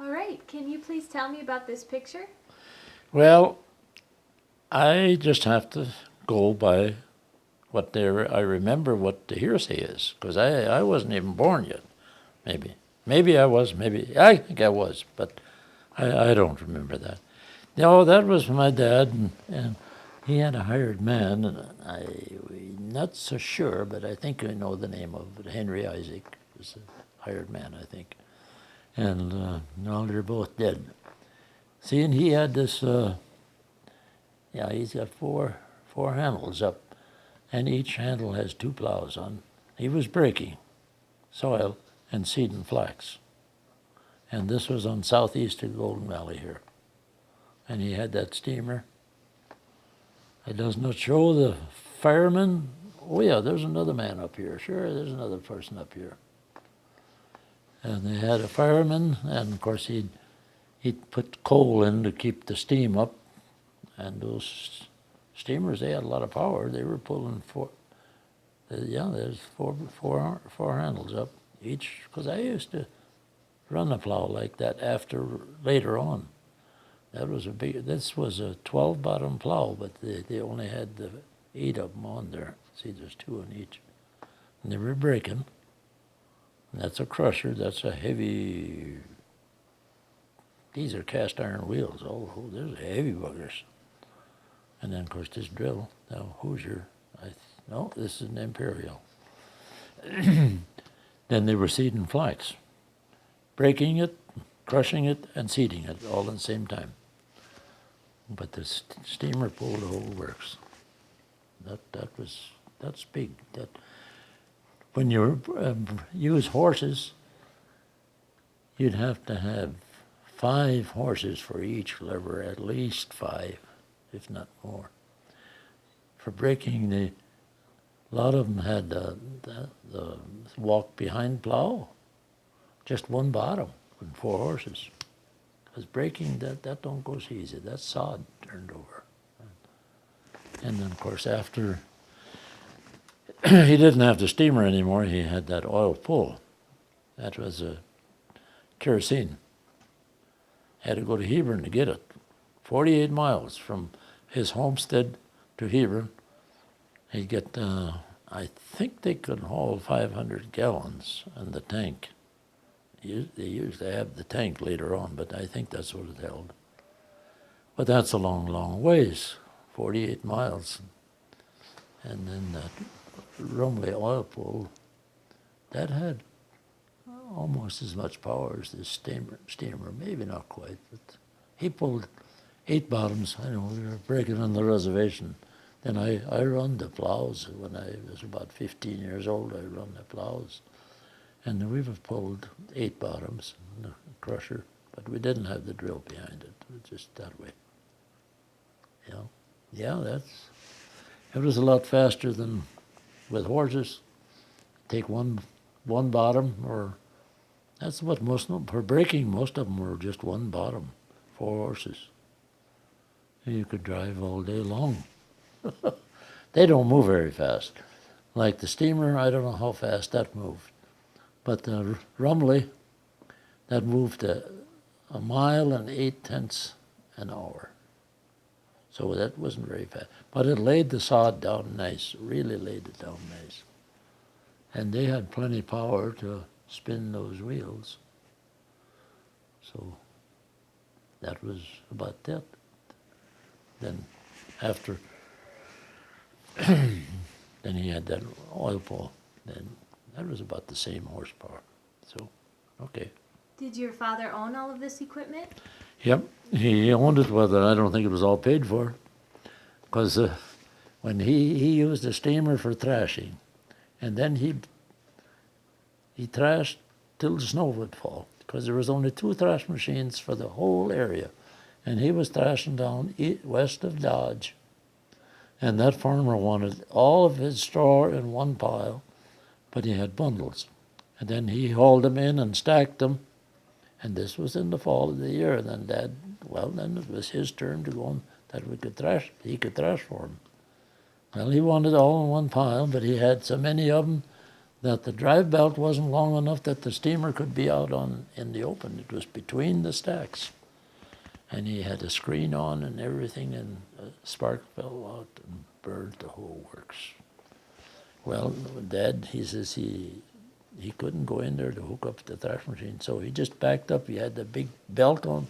All right, can you please tell me about this picture? Well, I just have to go by what I remember what the hearsay is, because I wasn't even born yet. Maybe I was. Maybe I think I was, but I don't remember that. No, that was my dad, and he had a hired man, and I'm not so sure, but I think I know the name of it. Henry Isaac was a hired man, I think. And now they're both dead. See, and he had this. Yeah, he's got four handles up, and each handle has two plows on. He was breaking soil and seeding flax. And this was on southeast of Golden Valley here. And he had that steamer. It does not show the fireman. Oh yeah, there's another man up here. Sure, there's another person up here. And they had a fireman, and of course he'd put coal in to keep the steam up. And those steamers, they had a lot of power. They were pulling there's four handles up each. Because I used to run a plow like that later on. This was a 12 bottom plow, but they only had the 8 of them on there. See, there's 2 on each. And they were breaking. And that's a crusher, that's a heavy, these are cast iron wheels. Oh, there's heavy buggers. And then, of course, this drill, now Hoosier, no, this is an Imperial. Then they were seeding flax, breaking it, crushing it, and seeding it all at the same time. But the steamer pulled the whole works. That's big. When you use horses, you'd have to have 5 horses for each lever, at least 5, if not more. For breaking, a lot of them had the walk behind plow, just one bottom with 4 horses. Because breaking, that don't go so easy. That's sod turned over. And then, of course, after he didn't have the steamer anymore, he had that oil pull. That was a kerosene. Had to go to Hebron to get it. 48 miles from his homestead to Hebron. He'd get, I think they could haul 500 gallons in the tank. They used to have the tank later on, but I think that's what it held. But that's a long, long ways, 48 miles. And then that Rumley oil pull, that had almost as much power as this steamer, maybe not quite, but he pulled 8 bottoms. I know we were breaking on the reservation. Then I run the plows. When I was about 15 years old, I run the plows. And we've pulled 8 bottoms in the crusher, but we didn't have the drill behind it. It was just that way. Yeah, it was a lot faster than with horses. Take one bottom, or that's what most of them, for breaking, most of them were just one bottom, 4 horses. And you could drive all day long. They don't move very fast. Like the steamer, I don't know how fast that moved. But the Rumley, that moved a mile and 8/10 an hour. So that wasn't very fast. But it laid the sod down nice, really laid it down nice. And they had plenty of power to spin those wheels. So that was about that. Then after, then he had that oil pull. Then that was about the same horsepower. So, okay. Did your father own all of this equipment? Yep, he owned it, but I don't think it was all paid for. Because when he used a steamer for thrashing, and then he thrashed till the snow would fall, because there was only 2 thrash machines for the whole area. And he was thrashing down west of Dodge. And that farmer wanted all of his straw in one pile, but he had bundles. And then he hauled them in and stacked them. And this was in the fall of the year. And then then it was his turn to go on, that we could thrash. He could thrash for him. Well, he wanted all in one pile, but he had so many of them that the drive belt wasn't long enough that the steamer could be out in the open. It was between the stacks. And he had a screen on and everything, and a spark fell out and burned the whole works. Well, Dad, he says he couldn't go in there to hook up the thrash machine, so he just backed up. He had the big belt on,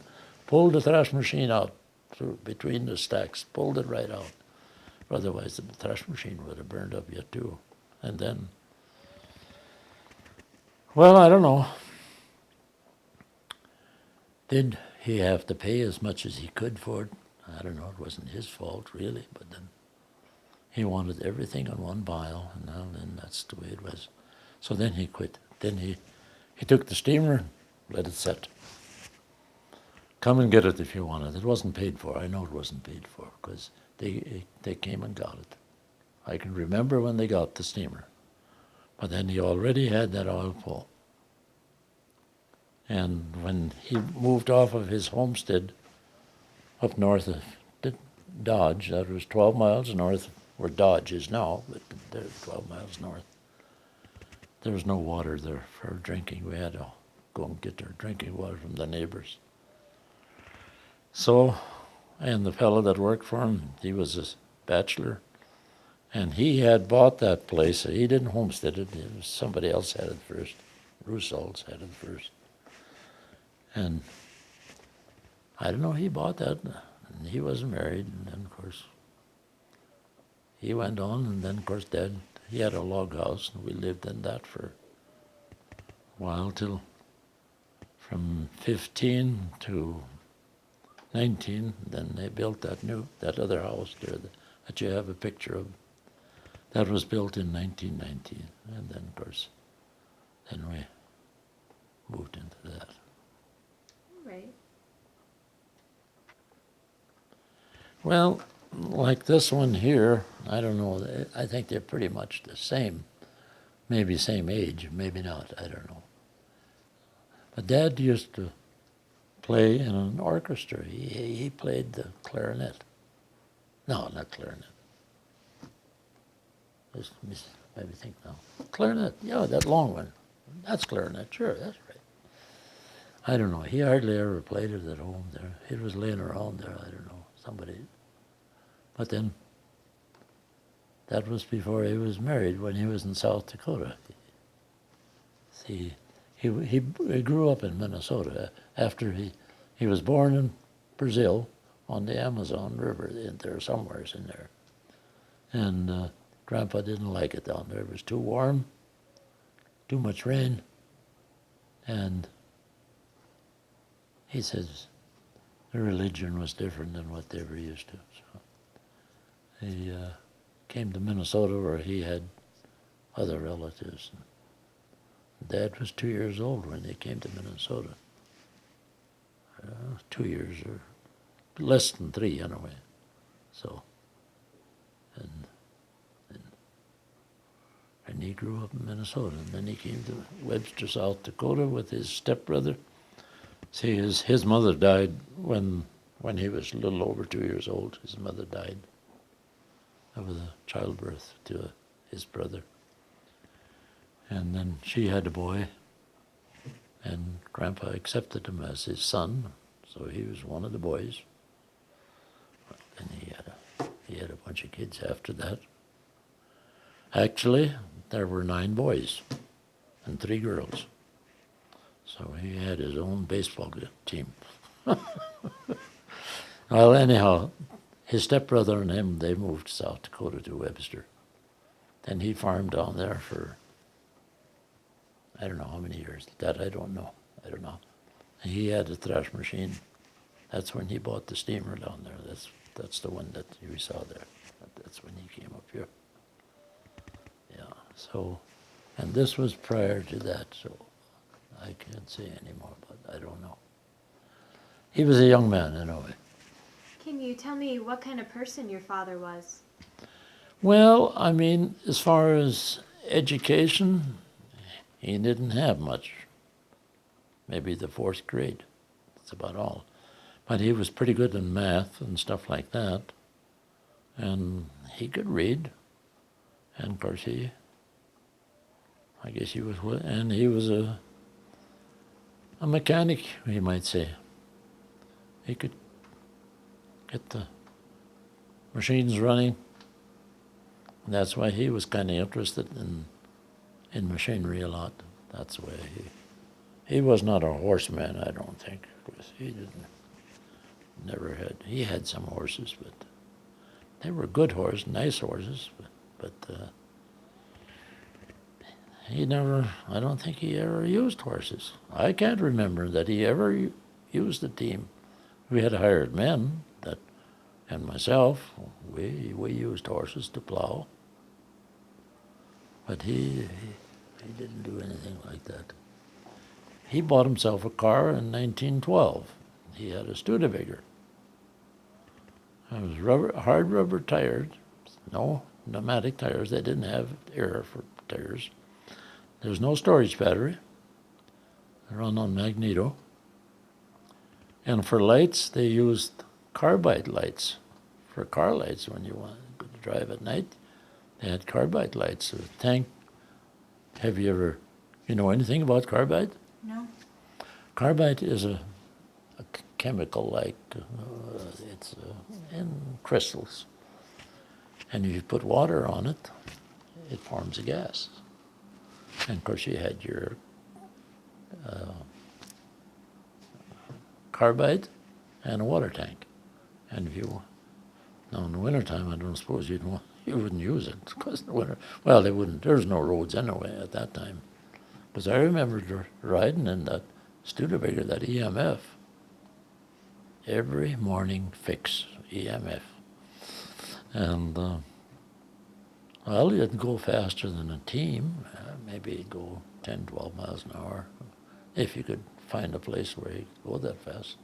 pulled the thrash machine out through between the stacks, pulled it right out. Otherwise, the thrash machine would have burned up yet too. And then, well, I don't know. Did he have to pay as much as he could for it? I don't know. It wasn't his fault, really. But then he wanted everything on one pile, and then that's the way it was. So then he quit. Then he took the steamer, let it set. Come and get it if you want it. It wasn't paid for. I know it wasn't paid for because they came and got it. I can remember when they got the steamer. But then he already had that oil full. And when he moved off of his homestead up north of Dodge, that was 12 miles north of where Dodge is now, but they're 12 miles north. There was no water there for drinking. We had to go and get our drinking water from the neighbors. So, and the fellow that worked for him, he was a bachelor, and he had bought that place. He didn't homestead it. It was somebody else had it first. Russells had it first. And I don't know, he bought that, and he wasn't married, and then, of course, he went on, and then, of course, Dad, he had a log house, and we lived in that for a while, till from 15 to 19, then they built that other house there that you have a picture of. That was built in 1919, and then, of course, then we moved into that. Right. Well, like this one here, I don't know. I think they're pretty much the same. Maybe same age, maybe not. I don't know. But Dad used to play in an orchestra. He played the clarinet. No, not clarinet. Just maybe think now. Clarinet, yeah, that long one. That's clarinet, sure, that's right. I don't know. He hardly ever played it at home there. It was laying around there, I don't know, somebody. But then, that was before he was married, when he was in South Dakota. See, he grew up in Minnesota. After he was born in Brazil on the Amazon River, there somewhere in there. And Grandpa didn't like it down there. It was too warm, too much rain, and he says the religion was different than what they were used to. So he came to Minnesota where he had other relatives. Dad was 2 years old when they came to Minnesota. 2 years or less than 3 anyway. So, and he grew up in Minnesota, and then he came to Webster, South Dakota with his stepbrother. See, his mother died when he was a little over 2 years old. His mother died of a childbirth to his brother. And then she had a boy, and Grandpa accepted him as his son, so he was one of the boys. And he had a bunch of kids after that. Actually, there were 9 boys and 3 girls. So he had his own baseball team. Well, anyhow, his stepbrother and him, they moved to South Dakota to Webster. Then he farmed down there for, I don't know how many years. That I don't know. He had a thrash machine. That's when he bought the steamer down there. That's the one that you saw there. That's when he came up here. Yeah, so, and this was prior to that, so I can't say anymore, but I don't know. He was a young man anyway. Can you tell me what kind of person your father was? Well, I mean, as far as education, he didn't have much. Maybe the 4th grade. That's about all. But he was pretty good in math and stuff like that. And he could read. And of course I guess he was, and he was a mechanic, you might say. He could get the machines running. And that's why he was kind of interested in machinery a lot. That's why he was not a horseman, I don't think. 'Cause he didn't, never had, he had some horses, but they were good horses, nice horses, but he never, I don't think he ever used horses. I can't remember that he ever used a team. We had hired men that, and myself, we used horses to plow. But he didn't do anything like that. He bought himself a car in 1912. He had a Studebaker. It was hard rubber tires, no pneumatic tires. They didn't have air for tires. There was no storage battery. They run on magneto. And for lights, they used carbide lights. For car lights, when you wanted to drive at night, they had carbide lights. The tank. Have you ever, you know anything about carbide? No. Carbide is a chemical like, it's in crystals. And if you put water on it, it forms a gas. And of course you had your carbide and a water tank. And if you, now in the wintertime, I don't suppose you wouldn't use it because in the winter, well, they wouldn't, there's no roads anyway at that time. Because I remember riding in that Studebaker, that EMF, every morning fix EMF. And, well, you'd go faster than a team, maybe you'd go 10, 12 miles an hour, if you could find a place where you could go that fast.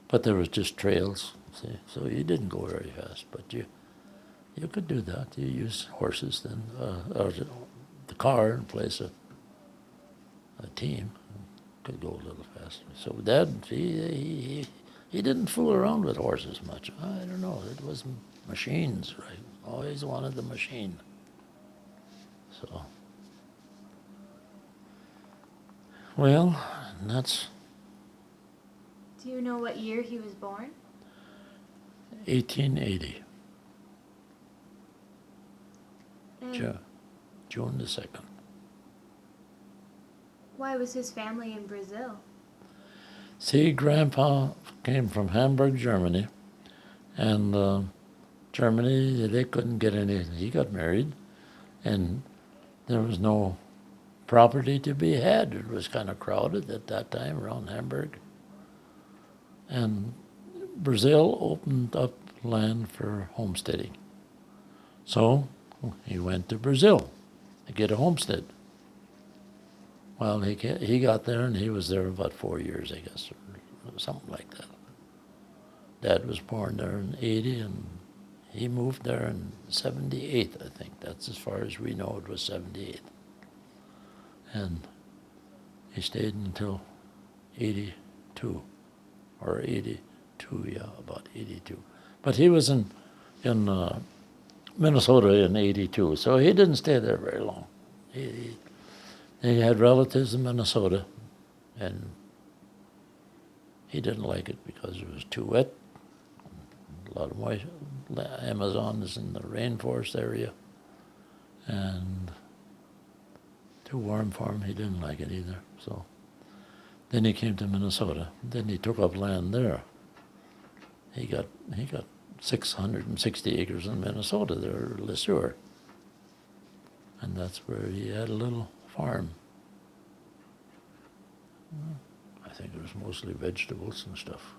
But there was just trails, see, so you didn't go very fast, but you could do that. You use horses then, or the car in place of a team, could go a little faster. So Dad, he didn't fool around with horses much. I don't know, it was machines, right? Always wanted the machine. So, well, that's Do you know what year he was born? 1880, And June the 2nd. why was his family in Brazil? See, Grandpa came from Hamburg, Germany, and Germany, they couldn't get anything. He got married, and there was no property to be had. It was kind of crowded at that time around Hamburg. And Brazil opened up land for homesteading. So he went to Brazil to get a homestead. Well, he got there, and he was there about 4 years, I guess, or something like that. Dad was born there in 80, and he moved there in 78, I think. That's as far as we know, it was 78. And he stayed until 82, or 82, yeah, about 82. But he was in Minnesota in 82, so he didn't stay there very long. He had relatives in Minnesota, and he didn't like it because it was too wet. A lot of moisture. Amazon is in the rainforest area, and too warm for him. He didn't like it either. So then he came to Minnesota. Then he took up land there. He got 660 acres in Minnesota there, Le Sueur. And that's where he had a little farm. I think it was mostly vegetables and stuff.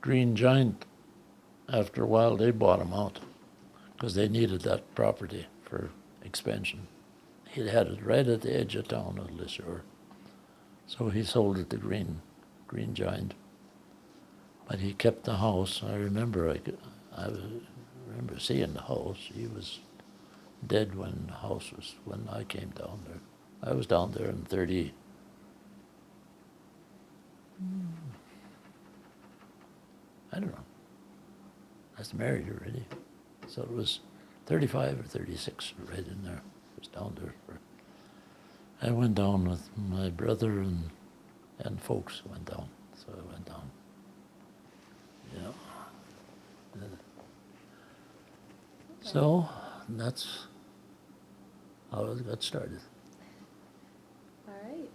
Green Giant, after a while, they bought him out because they needed that property for expansion. He had it right at the edge of town of Le Sueur. So he sold it to Green Giant. But he kept the house. I remember seeing the house. He was dead when I came down there. I was down there in 30. I don't know. I was married already. So it was 35 or 36 right in there. I was down there for I went down with my brother and folks went down. So I went down. Yeah. So that's how it got started. All right.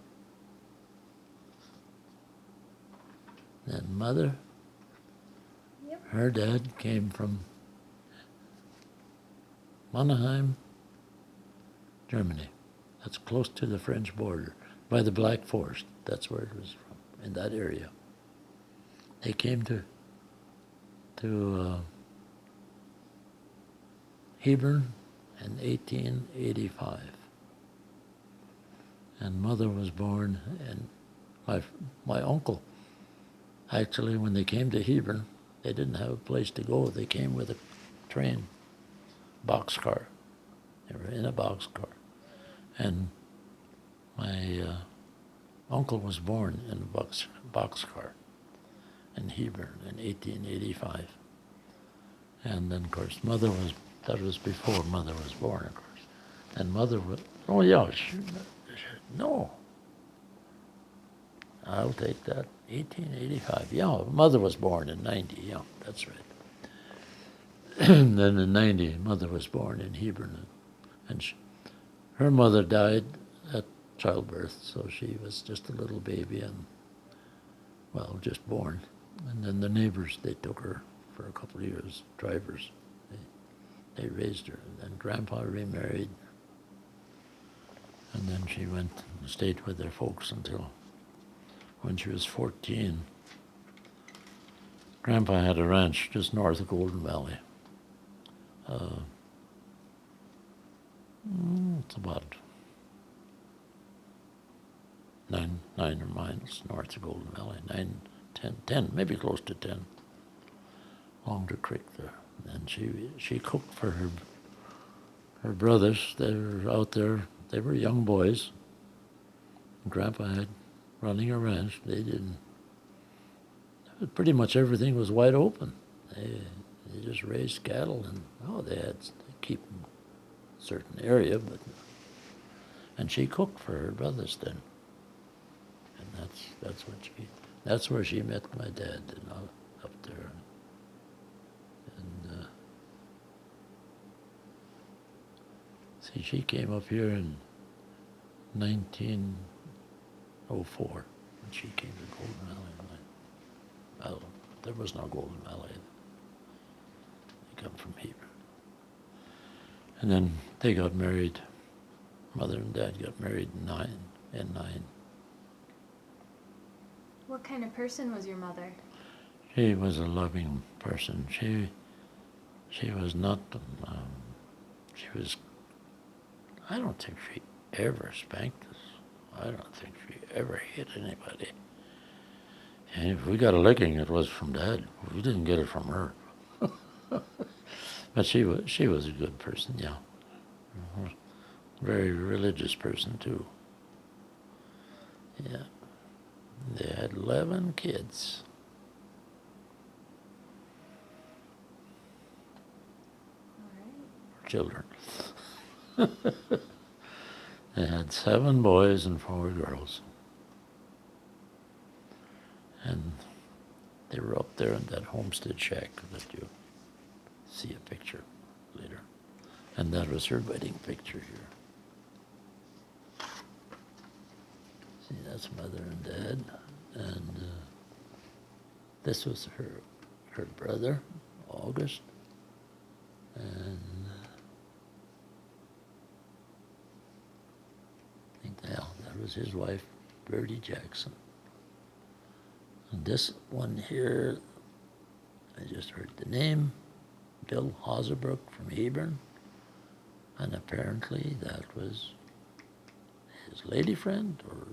And mother, Yep. her dad came from Mannheim, Germany. That's close to the French border, by the Black Forest. That's where it was from, in that area. They came to Hebron in 1885. And mother was born, and my uncle, actually, when they came to Hebron, they didn't have a place to go. They came with a train, boxcar. They were in a boxcar. And my uncle was born in a boxcar in Hebron in 1885. And then, of course, that was before mother was born, of course. And mother was, oh yeah, no, I'll take that, 1885. Yeah, mother was born in 90, yeah, that's right. And then in 90, mother was born in Hebron. And her mother died at childbirth, so she was just a little baby and, well, just born. And then the neighbors, they took her for a couple of years, drivers. They raised her. And then Grandpa remarried. And then she went and stayed with their folks until when she was 14. Grandpa had a ranch just north of Golden Valley. It's about nine miles north of Golden Valley, 9, 10, maybe close to 10, along the creek there. And she cooked for her brothers. They were out there. They were young boys. Grandpa had running a ranch. They didn't. Pretty much everything was wide open. They just raised cattle, and they had to keep them a certain area, and she cooked for her brothers then. And that's where she met my dad, up there. And see, she came up here in 1904 when she came to Golden Valley. Well, there was no Golden Valley. They come from Hebron. And then they got married. Mother and dad got married in 9. What kind of person was your mother? She was a loving person. She was not, I don't think she ever spanked us. I don't think she ever hit anybody. And if we got a licking, it was from Dad. We didn't get it from her. But she was a good person, yeah. Very religious person, too. Yeah. They had 11 kids. All right. Children. They had 7 boys and 4 girls. And they were up there in that homestead shack that you see a picture later. And that was her wedding picture here. See, that's mother and dad. And this was her brother, August. And I think that was his wife, Bertie Jackson. And this one here, I just heard the name, Bill Hazerbrook from Hebron. And apparently that was his lady friend, or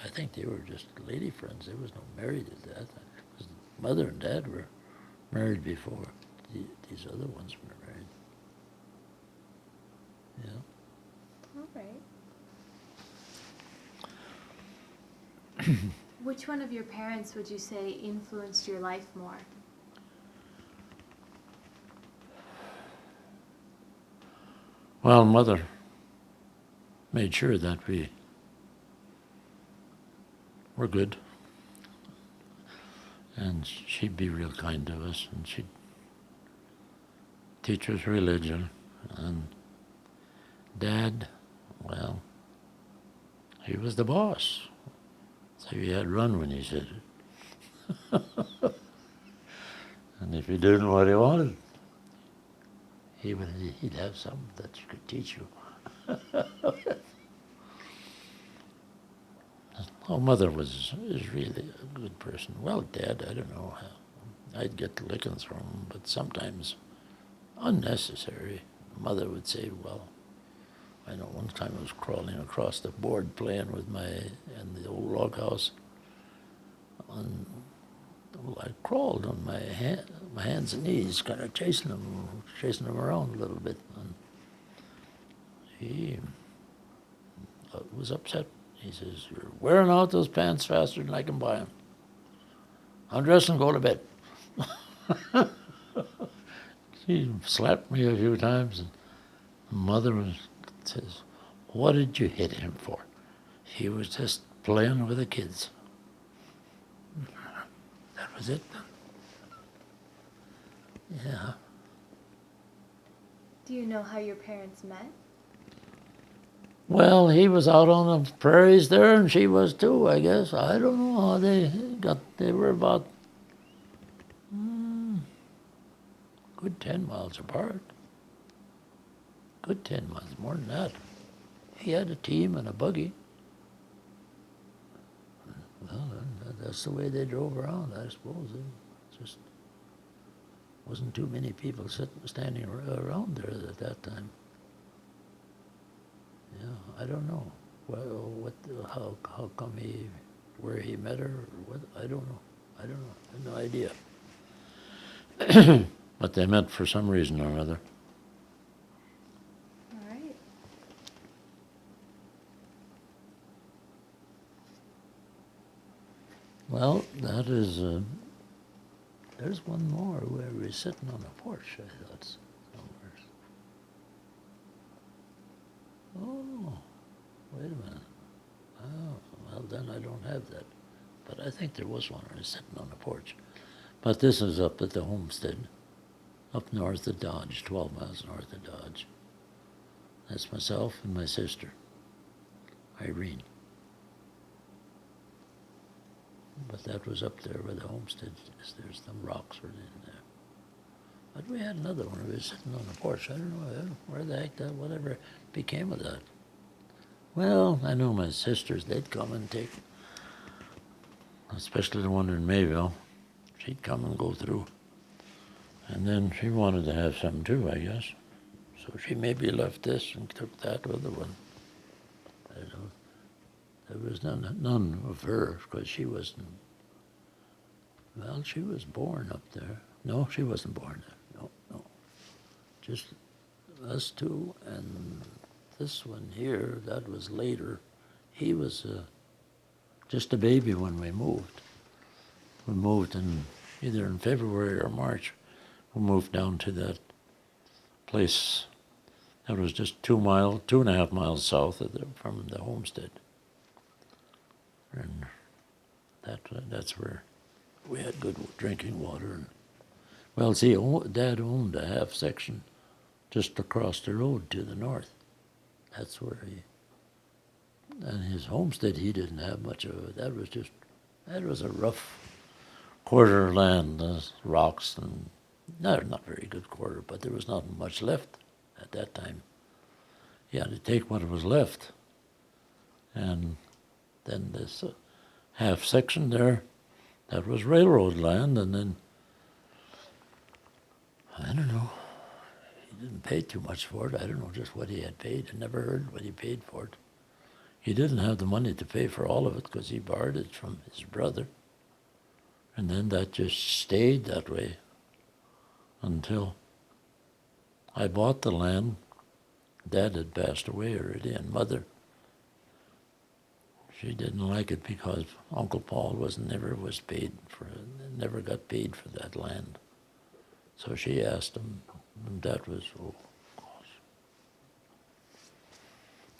I think they were just lady friends. There was no married at that. Because mother and dad were married before these other ones were married. Yeah. All right. Which one of your parents would you say influenced your life more? Well, mother made sure that we were good. And she'd be real kind to us, and she'd teach us religion. And Dad, well, he was the boss. So he had run when he said it. And if you didn't what he wanted, he'd have something that you could teach you. Oh, Mother is really a good person. Well, Dad, I don't know how. I'd get lickings from him, but sometimes unnecessary. Mother would say, well, I know one time I was crawling across the board playing with in the old log house. Well, I crawled on my hands and knees, kind of chasing him around a little bit. And he was upset. He says, "You're wearing out those pants faster than I can buy them. Undress and go to bed." He slapped me a few times, and Mother says, "What did you hit him for? He was just playing with the kids." That was it. Yeah. Do you know how your parents met? Well, he was out on the prairies there, and she was too, I guess. I don't know how they were about good 10 miles apart. Good 10 miles, more than that. He had a team and a buggy. Well, that's the way they drove around, I suppose. It just wasn't too many people standing around there at that time. Yeah, I don't know. How come where he met her, or what? I don't know. I have no idea. But they met for some reason or other. All right. Well, that is. There's one more where we're sitting on a porch, I thought. Somewhere. Oh, wait a minute. Oh, well, then I don't have that. But I think there was one where I was sitting on a porch. But this is up at the homestead, up north of Dodge, 12 miles north of Dodge. That's myself and my sister, Irene. But that was up there where the homestead is. There's some rocks were in there. But we had another one. We were sitting on the porch. I don't know where the heck whatever became of that. Well, I know my sisters, they'd come and take, especially the one in Mayville. She'd come and go through. And then she wanted to have some too, I guess. So she maybe left this and took that other one. I don't know. There was none of her, because she wasn't, well, she was born up there. No, she wasn't born there. No. Just us two, and this one here, that was later. He was just a baby when we moved. We moved either in February or March. We moved down to that place that was just 2.5 miles south from the homestead. And that's where we had good drinking water. And, well, see, Dad owned a half section just across the road to the north. That's where and his homestead, he didn't have much of it. That was a rough quarter of land, rocks, and not very good quarter, but there was not much left at that time. He had to take what was left. And then this half section there, that was railroad land, and then, I don't know, he didn't pay too much for it. I don't know just what he had paid. I never heard what he paid for it. He didn't have the money to pay for all of it because he borrowed it from his brother. And then that just stayed that way until I bought the land. Dad had passed away already, and Mother, she didn't like it because Uncle Paul never got paid for that land. So she asked him, and that was, oh gosh.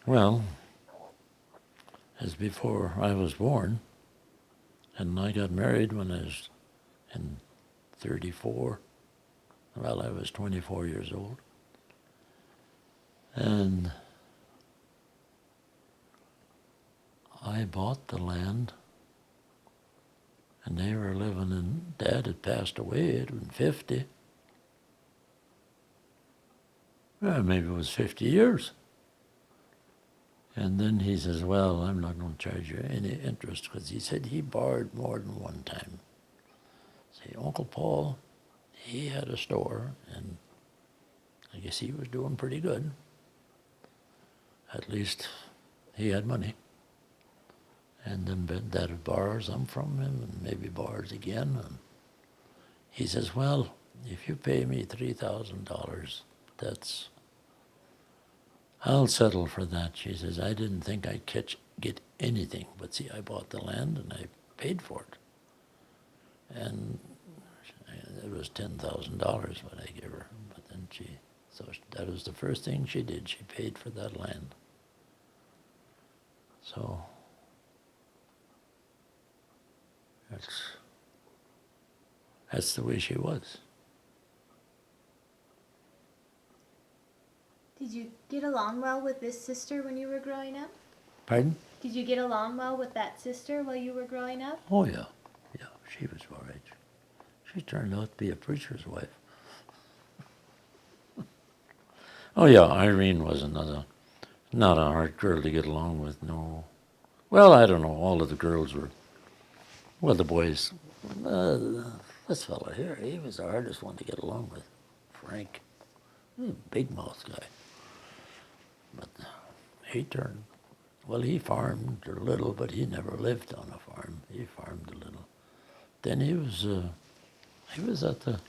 Well, is before I was born, and I got married when I was in 34. Well, I was 24 years old. And I bought the land, and they were living in, Dad had passed away, he'd been 50. Well, maybe it was 50 years. And then he says, well, I'm not going to charge you any interest, because he said he borrowed more than one time. See, Uncle Paul, he had a store, and I guess he was doing pretty good. At least he had money. And then Dad borrows some from him, and maybe borrows again. And he says, well, if you pay me $3,000, I'll settle for that. She says, I didn't think I'd get anything. But see, I bought the land and I paid for it. And it was $10,000 what I gave her. But then so that was the first thing she did. She paid for that land. So that's the way she was. Did you get along well with this sister when you were growing up? Pardon? Did you get along well with that sister while you were growing up? Oh, yeah. Yeah, she was all right. She turned out to be a preacher's wife. Oh, yeah, Irene was not a hard girl to get along with, no. Well, I don't know, all of the girls were, well, the boys, this fella here, he was the hardest one to get along with, Frank. Big mouth guy. But he farmed a little, but he never lived on a farm. He farmed a little. Then he was at the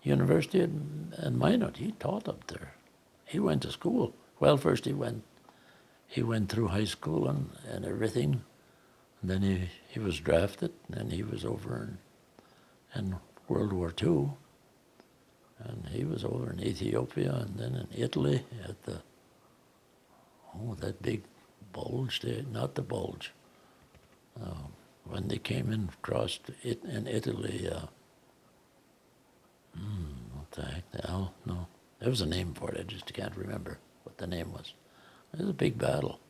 university in Minot. He taught up there. He went to school. Well, first he went through high school and everything. And then he was drafted, and he was over in World War II. And he was over in Ethiopia and then in Italy at that big bulge there, not the bulge. When they came in, crossed it in Italy, what the heck, no. There was a name for it, I just can't remember what the name was. It was a big battle.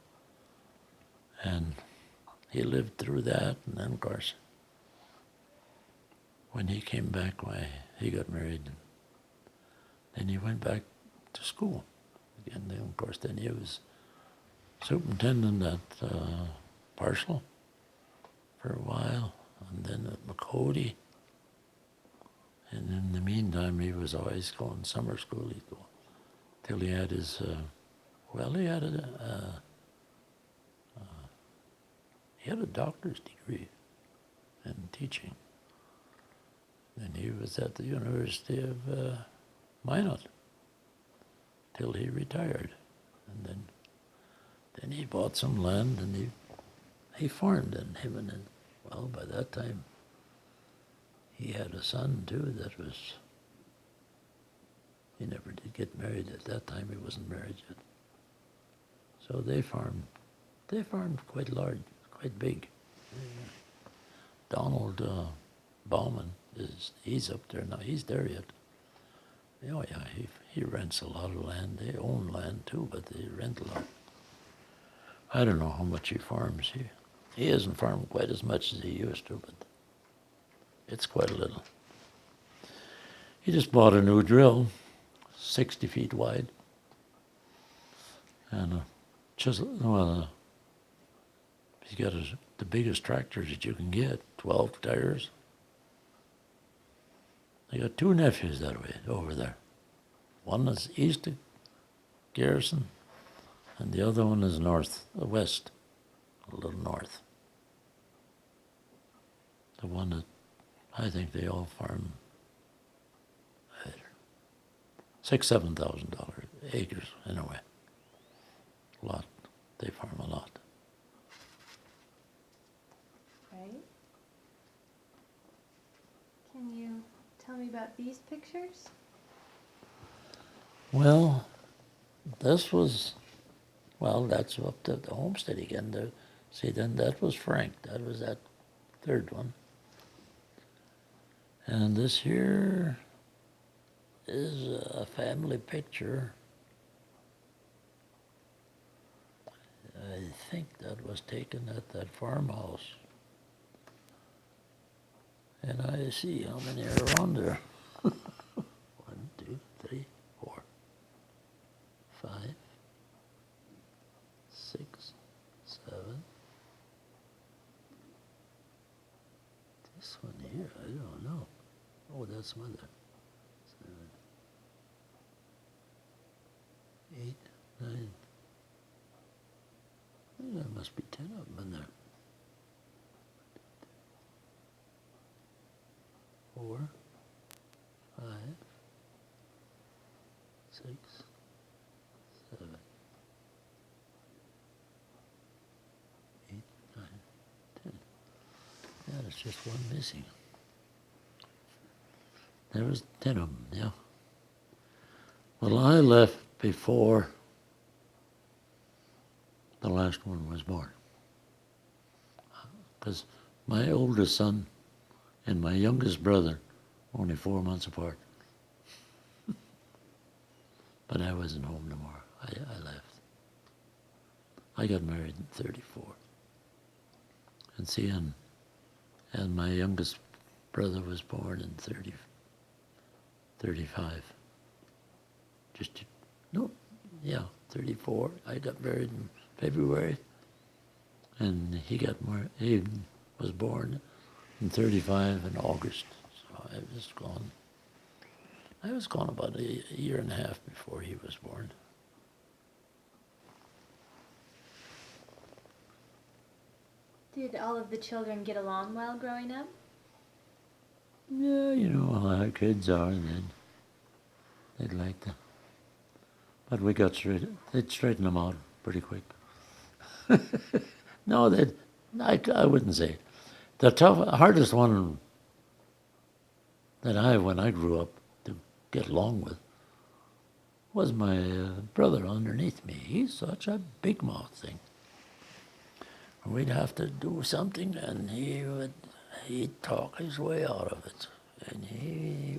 And he lived through that, and then of course, when he came back, he got married. Then he went back to school again. Then, of course, then he was superintendent at Parcel for a while, and then at McCody. And in the meantime, he was always going summer school. He'd go till he had his, he had a doctor's degree in teaching. And he was at the University of Minot till he retired, and then he bought some land and he farmed, and by that time he had a son too he never did get married. At that time he wasn't married yet. So they farmed quite large, quite big. Donald Bauman he's up there now. He's there yet. Oh yeah, he rents a lot of land. They own land too, but they rent a lot. I don't know how much he farms. He hasn't farmed quite as much as he used to, but it's quite a little. He just bought a new drill, 60 feet wide, and he's got the biggest tractors that you can get, 12 tires. I got two nephews that way over there. One is east of Garrison, and the other one is west, a little north. The one that I think they all farm $6,000-7,000 acres anyway. A lot. They farm a lot. Right. Can you tell me about these pictures? Well, this was Well, that's up to the homestead again. See, then that was Frank. That was that third one. And this here is a family picture. I think that was taken at that farmhouse. And I see how many are on there. 1, 2, 3, 4, 5, 6, 7. This one here, I don't know. Oh, that's mother. 7, 8, 9. I think there must be 10 of them in there. 4, 5, 6, 7, 8, 9, 10. Yeah, there's just one missing. There was 10 of them, yeah. Well, I left before the last one was born. Because my oldest son and my youngest brother, only 4 months apart. But I wasn't home no more. I left. I got married in 34. And see, and my youngest brother was born in 35. No, yeah, 34. I got married in February, and he was born in 35 in August. So I was gone about a year and a half before he was born. Did all of the children get along well growing up? Yeah, you know how our kids are, and they'd like to. But we got they'd straighten them out pretty quick. No, I wouldn't say. The hardest one that when I grew up, to get along with was my brother underneath me. He's such a big mouth thing. We'd have to do something, and he'd talk his way out of it. And he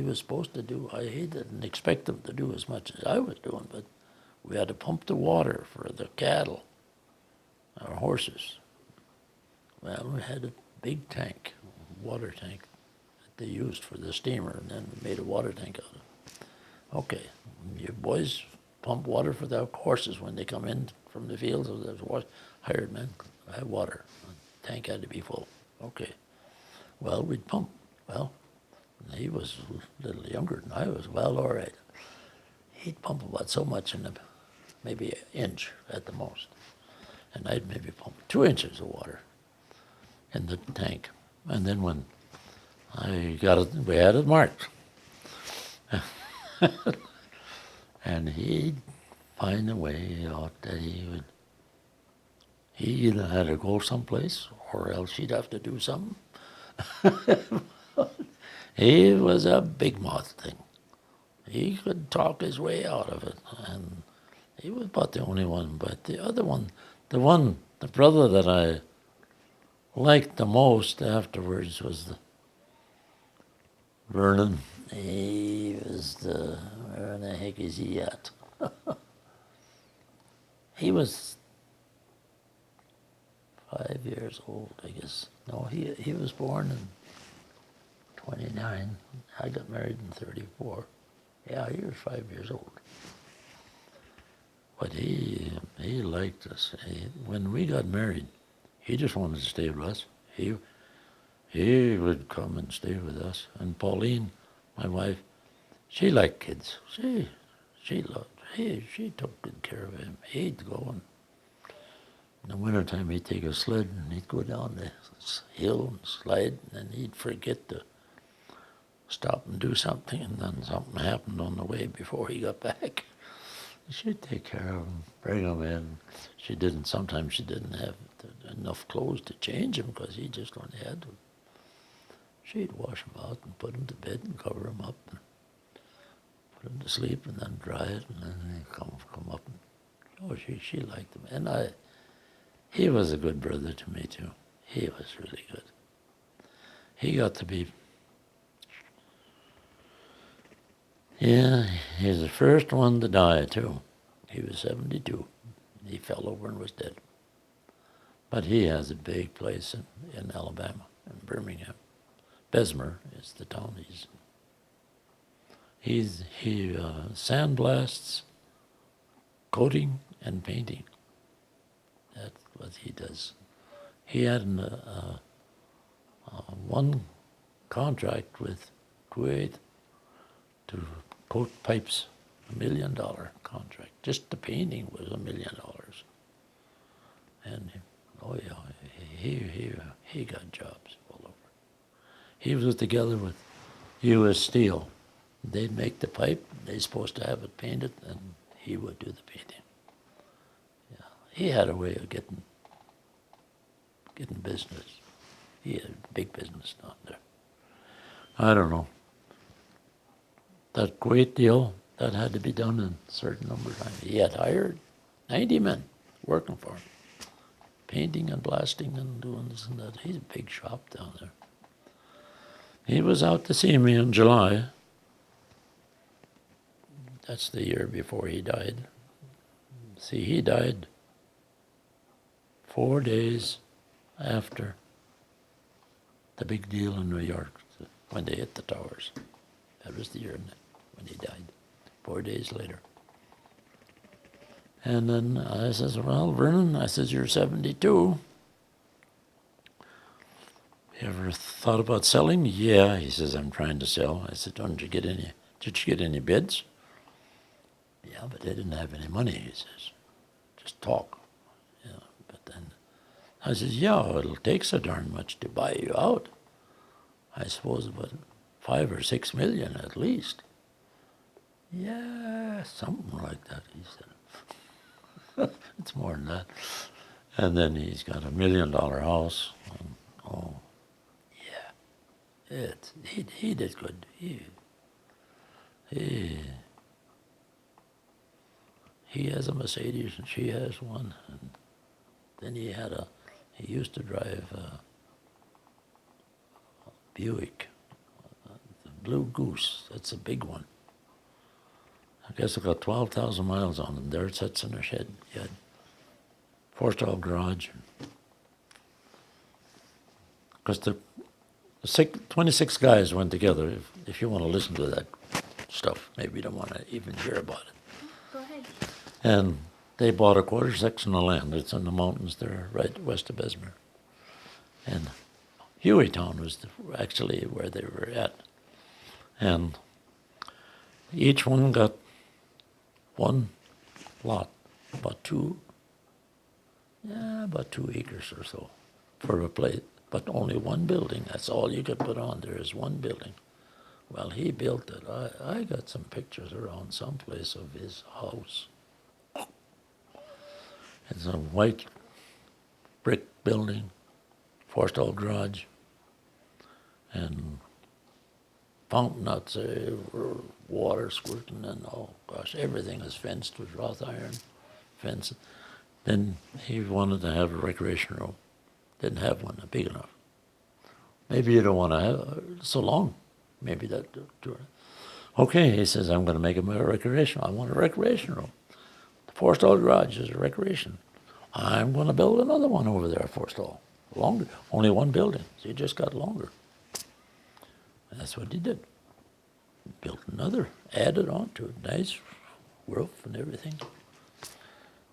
was supposed to do. He didn't expect him to do as much as I was doing, but we had to pump the water for the cattle, our horses. Well, we had a big tank, water tank, that they used for the steamer, and then we made a water tank out of it. Okay, you boys pump water for the horses when they come in from the fields. Hired men, I had water. The tank had to be full. Okay. Well, we'd pump. Well, he was a little younger than I was. Well, all right. He'd pump about so much maybe an inch at the most. And I'd maybe pump 2 inches of water in the tank. And then when I got it, we had it marked. And he'd find a way out that he either had to go someplace or else he'd have to do something. He was a big mouth thing. He could talk his way out of it, and he was about the only one. But the other one, the brother that I liked the most afterwards was Vernon. He was where the heck is he at? He was 5 years old, I guess. No, he was born in 29. I got married in 34. Yeah, he was 5 years old. But he liked us. When we got married, he just wanted to stay with us. He would come and stay with us. And Pauline, my wife, she liked kids. She took good care of him. He'd go and in the wintertime he'd take a sled and he'd go down the hill and slide, and then he'd forget to stop and do something, and then something happened on the way before he got back. She'd take care of him, bring him in. Sometimes she didn't have enough clothes to change him because he just only had to. She'd wash him out and put him to bed and cover him up and put him to sleep and then dry it, and then he'd come up. And, Oh, she liked him. And he was a good brother to me, too. He was really good. He got to be, yeah, he's the first one to die, too. He was 72. He fell over and was dead. But he has a big place in Alabama, in Birmingham. Bessemer is the town he sandblasts, coating, and painting. That's what he does. He had one contract with Kuwait to coat pipes, $1 million contract. Just the painting was $1 million. And oh yeah, he got jobs all over. He was together with U.S. Steel. They'd make the pipe. They're supposed to have it painted, and he would do the painting. Yeah, he had a way of getting business. He had big business down there. I don't know. That Kuwait deal, that had to be done in a certain number of times. He had hired 90 men working for him, painting and blasting and doing this and that. He's a big shop down there. He was out to see me in July. That's the year before he died. See, he died 4 days after the big deal in New York, when they hit the towers. That was the year when he died, 4 days later. And then I says, well, Vernon, I says, you're 72. You ever thought about selling? Yeah, he says, I'm trying to sell. I said, did you get any bids? Yeah, but they didn't have any money, he says. Just talk. Yeah, but then I says, yeah, it'll take so darn much to buy you out. I suppose about 5 or 6 million at least. Yeah, something like that, he said. It's more than that. And then he's got $1 million house. And, oh, yeah. He did good. He has a Mercedes and she has one. And then he used to drive a Buick, the Blue Goose. That's a big one. I guess it got 12,000 miles on it. There it sits in a shed. He had 4-stall garage. Because the 26 guys went together. If you want to listen to that stuff, maybe you don't want to even hear about it. Go ahead. And they bought a quarter section of land. It's in the mountains there, right west of Bessemer. And Hueytown was actually where they were at. And each one got one lot, about 2 acres or so for a place, but only one building. That's all you could put on there is one building. Well, he built it. I got some pictures around someplace of his house. It's a white brick building, 4-stall garage, and fountain outside, water squirting, and oh gosh, everything is fenced with wrought iron fence. Then he wanted to have a recreation room. Didn't have one big enough. Maybe you don't want to have so long. Maybe that. Okay, he says, I'm going to make him a recreation. I want a recreation room. The 4-stall garage is a recreation. I'm going to build another one over there, 4-stall. Longer. Only one building. So he just got longer. And that's what he did. Built another, added on to it. Nice roof and everything.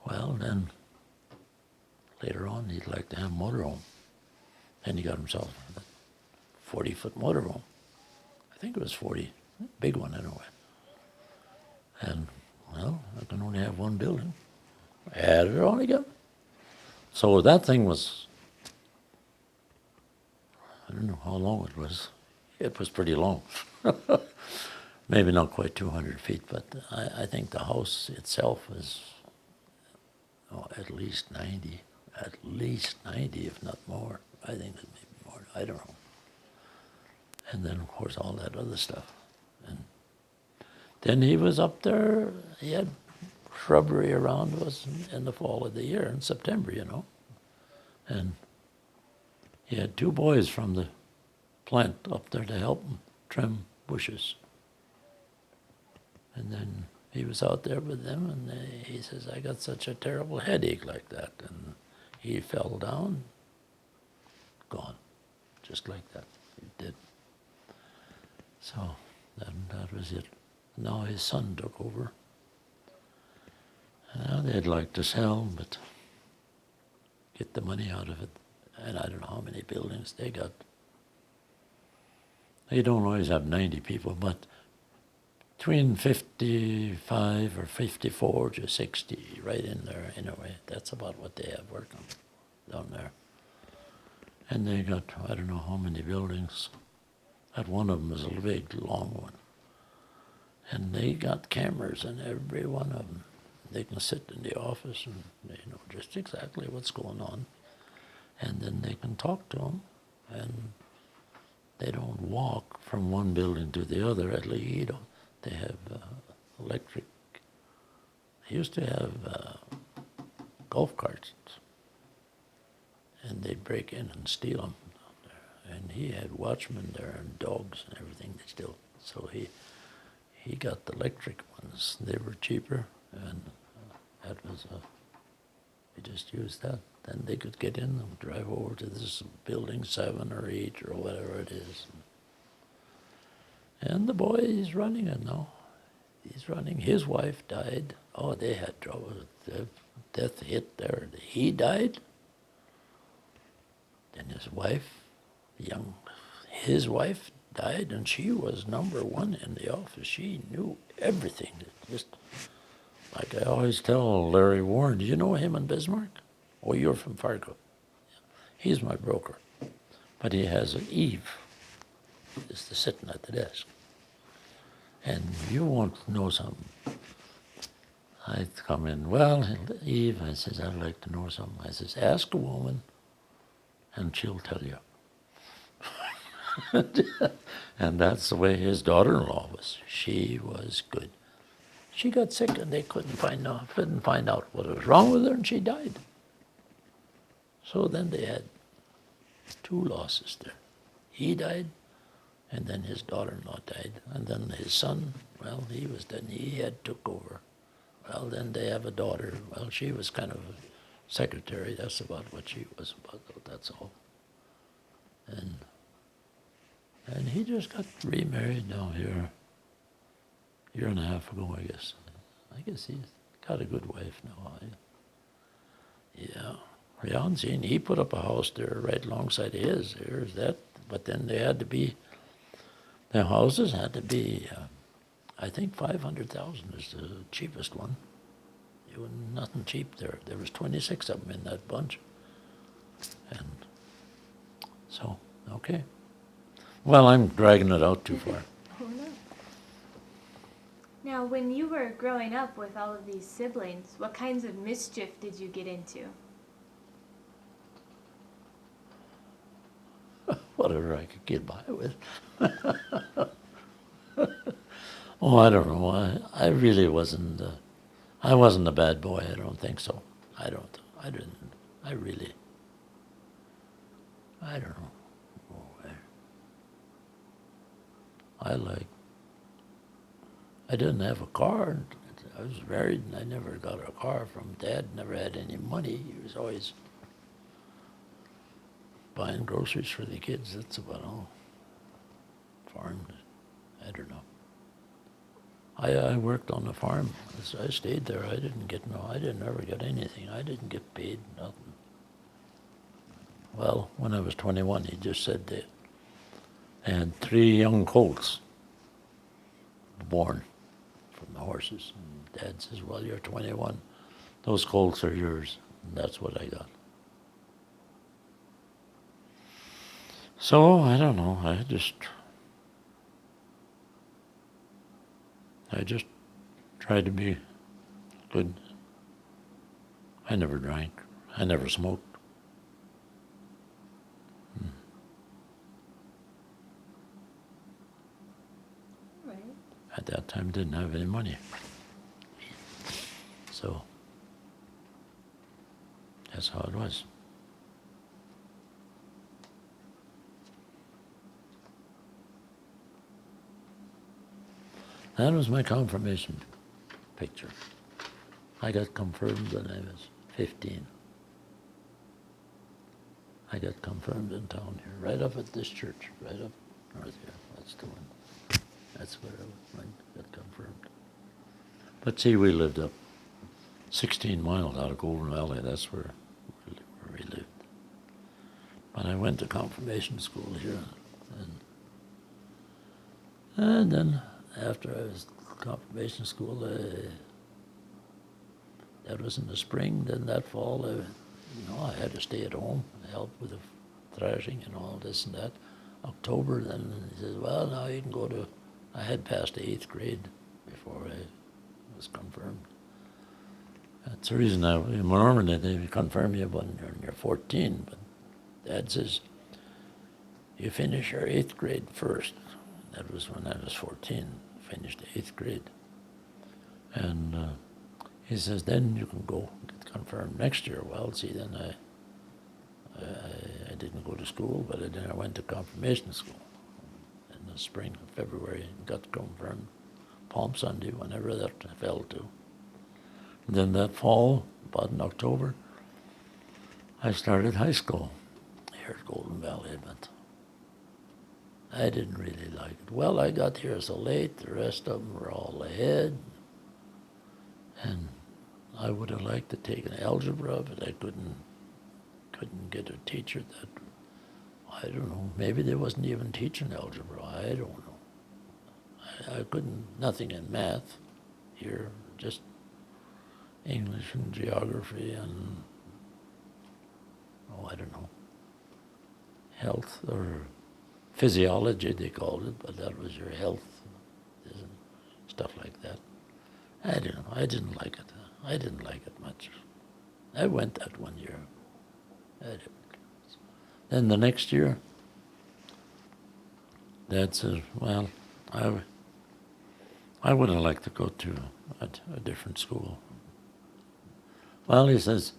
Well, then later on, he'd like to have a motorhome. Then he got himself a 40-foot motorhome. I think it was 40, big one anyway. And, well, I can only have one building. Added it on again. So that thing was, I don't know how long it was. It was pretty long. Maybe not quite 200 feet, but I think the house itself was at least 90, if not more. I think it may be more. I don't know. And then, of course, all that other stuff. And then he was up there. He had shrubbery around was in the fall of the year, in September, you know. And he had 2 boys from the plant up there to help him trim bushes. And then he was out there with them, and he says, I got such a terrible headache like that. And he fell down, gone, just like that. He did. So then that was it. Now his son took over. They'd like to sell, but get the money out of it. And I don't know how many buildings they got. They don't always have 90 people, but between 55 or 54 to 60, right in there, in a way. That's about what they have working down there. And they got, I don't know how many buildings. That one of them is a big, long one. And they got cameras in every one of them. They can sit in the office and they know just exactly what's going on. And then they can talk to them. And they don't walk from one building to the other at Lido. They have electric. They used to have golf carts. And they'd break in and steal them down there. And he had watchmen there and dogs and everything still. So he got the electric ones. They were cheaper, and that was we just used that. Then they could get in and drive over to this building 7 or 8 or whatever it is. And the boy is running it now. He's running. His wife died. Oh, they had trouble. Death hit there. He died. Then his wife, his wife died, and she was #1 in the office. She knew everything. Just like I always tell Larry Warren, do you know him in Bismarck? Oh, you're from Fargo. He's my broker. But he has an Eve, just sitting at the desk. And you won't know something. I come in, well, Eve, I says, I'd like to know something. I says, ask a woman, and she'll tell you. And that's the way his daughter-in-law was. She was good. She got sick, and they couldn't find out what was wrong with her, and she died. So then they had 2 losses there. He died, and then his daughter-in-law died, and then his son, well, he was dead. He had took over. Well, then they have a daughter. Well, she was kind of a secretary. That's about what she was about. That's all. And he just got remarried now here a year and a half ago, I guess. I guess he's got a good wife now. Yeah. Jansin, he put up a house there right alongside his. There's that. But then they had to be, the houses had to be, I think 500,000 is the cheapest one. There was nothing cheap there. There was 26 of them in that bunch. And so, okay. Well, I'm dragging it out too far. Oh, no. Now, when you were growing up with all of these siblings, what kinds of mischief did you get into? Whatever I could get by with. Oh, I don't know. I really wasn't. I wasn't a bad boy. I don't think so. I don't know. I didn't have a car. I was married, and I never got a car from Dad. Never had any money. He was always buying groceries for the kids. That's about all. Farm, I don't know. I worked on the farm. I stayed there. I didn't ever get anything. I didn't get paid, nothing. Well, when I was 21, he just said they had 3 young colts born from the horses. And Dad says, well, you're 21. Those colts are yours. And that's what I got. So, I don't know. I just tried to be good. I never drank. I never smoked. Right. At that time, didn't have any money. So that's how it was. That was my confirmation picture. I got confirmed when I was 15. I got confirmed in town here, right up at this church, right up north here. That's the one. That's where I got confirmed. But see, we lived up 16 miles out of Golden Valley. That's where we lived. But I went to confirmation school here. And then after I was confirmation school, that was in the spring. Then that fall, I had to stay at home and help with the thrashing and all this and that. October, then he says, well, now you can go to, I had passed the 8th grade before I was confirmed. That's the reason normally they confirm you when you're 14, but Dad says, you finish your 8th grade first. That was when I was 14, finished the 8th grade. And he says, then you can go get confirmed next year. Well, see, then I didn't go to school, but then I went to confirmation school in the spring of February and got confirmed Palm Sunday, whenever that fell to. And then that fall, about in October, I started high school here at Golden Valley, but I didn't really like it. Well, I got here so late, the rest of them were all ahead, and I would have liked to take an algebra, but I couldn't get a teacher that, I don't know, maybe they wasn't even teaching algebra, I don't know. I couldn't, nothing in math here, just English and geography and, I don't know, health or physiology they called it, but that was your health, stuff like that. I don't know, I didn't like it. I didn't like it much. I went that one year. Then the next year, Dad says, well, I would have liked to go to a different school. Well, he says,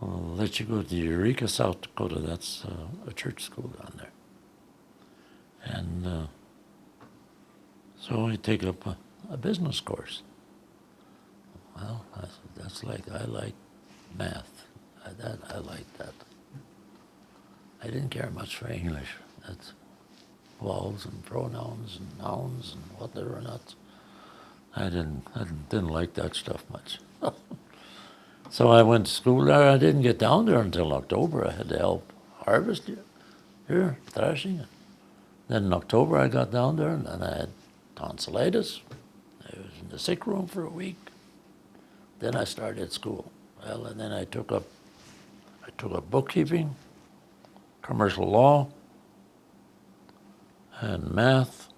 I'll let you go to Eureka, South Dakota. That's a church school down there. And so I take up a business course. Well, I like math. I like that. I didn't care much for English. That's vowels and pronouns and nouns and whatever not. I didn't like that stuff much. So I went to school there. I didn't get down there until October. I had to help harvest here, thrashing. Then in October I got down there, and then I had tonsillitis. I was in the sick room for a week. Then I started school. Well, and then I took up bookkeeping, commercial law, and math,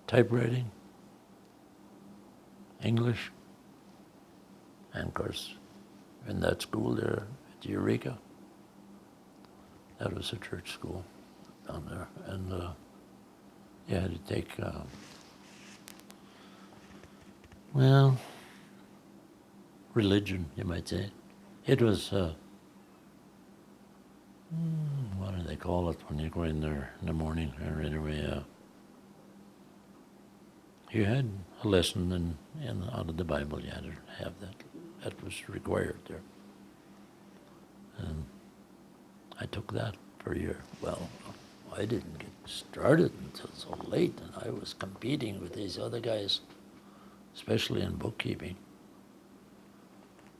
typewriting, English, and of course, in that school there at Eureka, that was a church school down there, and you had to take, religion, you might say. It was, what do they call it when you go in there in the morning? Or anyway, you had a lesson out of the Bible. You had to have that. That was required there. And I took that for a year. Well, I didn't get started until so late, and I was competing with these other guys, especially in bookkeeping.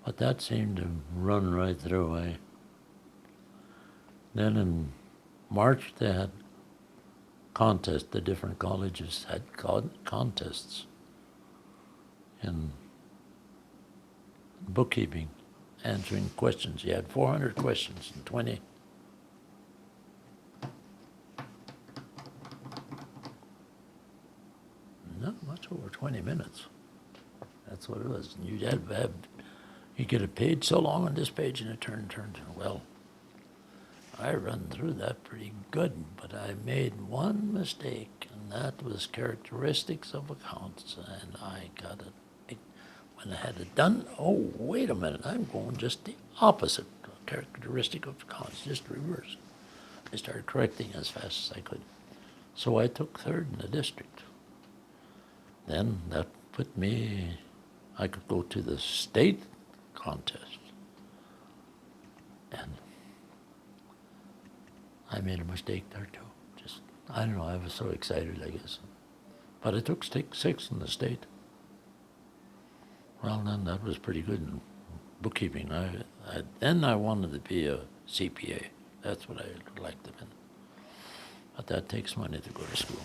But that seemed to run right through. Then in March they had contests. The different colleges had contests in bookkeeping, answering questions. You had 400 questions and 20. Not much over 20 minutes. That's what it was. And you'd you get it paid so long on this page, and it turned. Well, I run through that pretty good, but I made one mistake, and that was characteristics of accounts, and I got it. When I had it done, oh, wait a minute, I'm going just the opposite characteristic of accounts, just reverse. I started correcting as fast as I could. So I took third in the district. Then that put me, I could go to the state contest. And I made a mistake there too. Just, I don't know, I was so excited, I guess. But I took sixth in the state. Well, then that was pretty good in bookkeeping. Then I wanted to be a CPA. That's what I liked them in. But that takes money to go to school.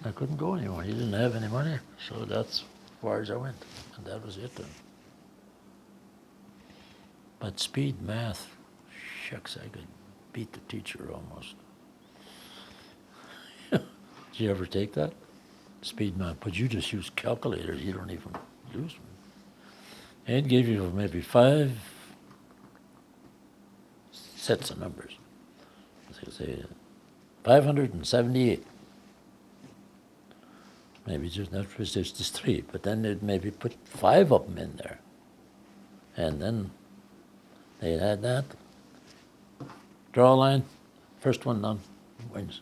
I couldn't go anymore. He didn't have any money, so that's as far as I went. And that was it then. But speed math, shucks, I could beat the teacher almost. Did you ever take that? Speed math, but you just use calculators. You don't even use them. And it gave you maybe 5 sets of numbers. Say 578. Maybe just that was just 3, but then they'd maybe put 5 of them in there. And then they'd add that. Draw a line, first one done, wins.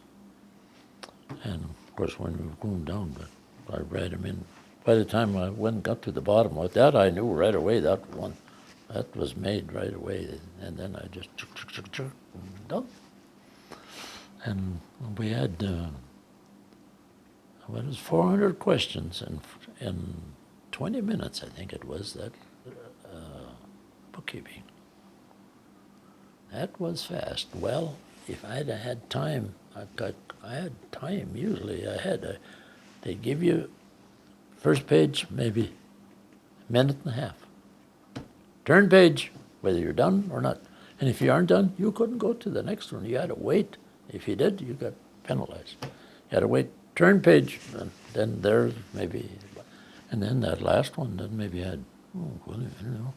And of course, when we were going down, but I read them in. By the time I went and got to the bottom of that, I knew right away that one. That was made right away. And then I just done. And we had, well, it was 400 questions in 20 minutes, I think it was, that bookkeeping. That was fast. Well, if I'd have had time, I had time usually. They give you first page, maybe a minute and a half. Turn page, whether you're done or not. And if you aren't done, you couldn't go to the next one. You had to wait. If you did, you got penalized. You had to wait, turn page, and then there's maybe, and then that last one then maybe had, I don't know,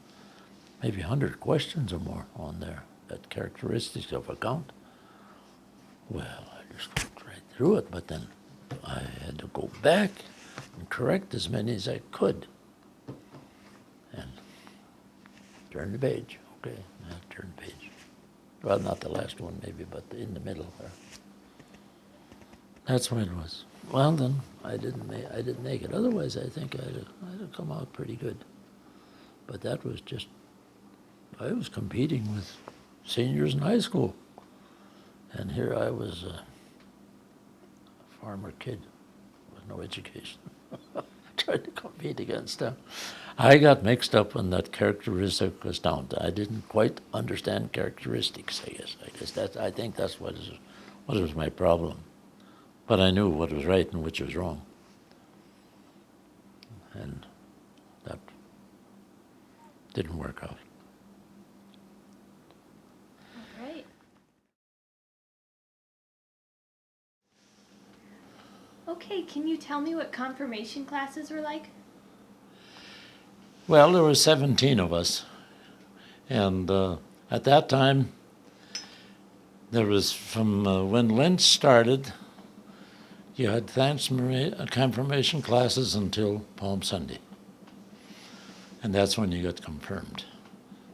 maybe 100 questions or more on there. That characteristics of account. Well, I just looked right through it, but then I had to go back and correct as many as I could. And turn the page. Okay, now turn the page. Well, not the last one maybe, but in the middle there. That's what it was. Well, then I didn't make it. Otherwise, I think I'd have come out pretty good. But that was just, I was competing with seniors in high school. And here I was a farmer kid with no education. Tried to compete against them. I got mixed up when that characteristic was down. I didn't quite understand characteristics, I guess. I think that's what was my problem. But I knew what was right and which was wrong. And that didn't work out. All right. Okay, can you tell me what confirmation classes were like? Well, there were 17 of us. And at that time, there was from when Lent started, you had confirmation classes until Palm Sunday. And that's when you got confirmed.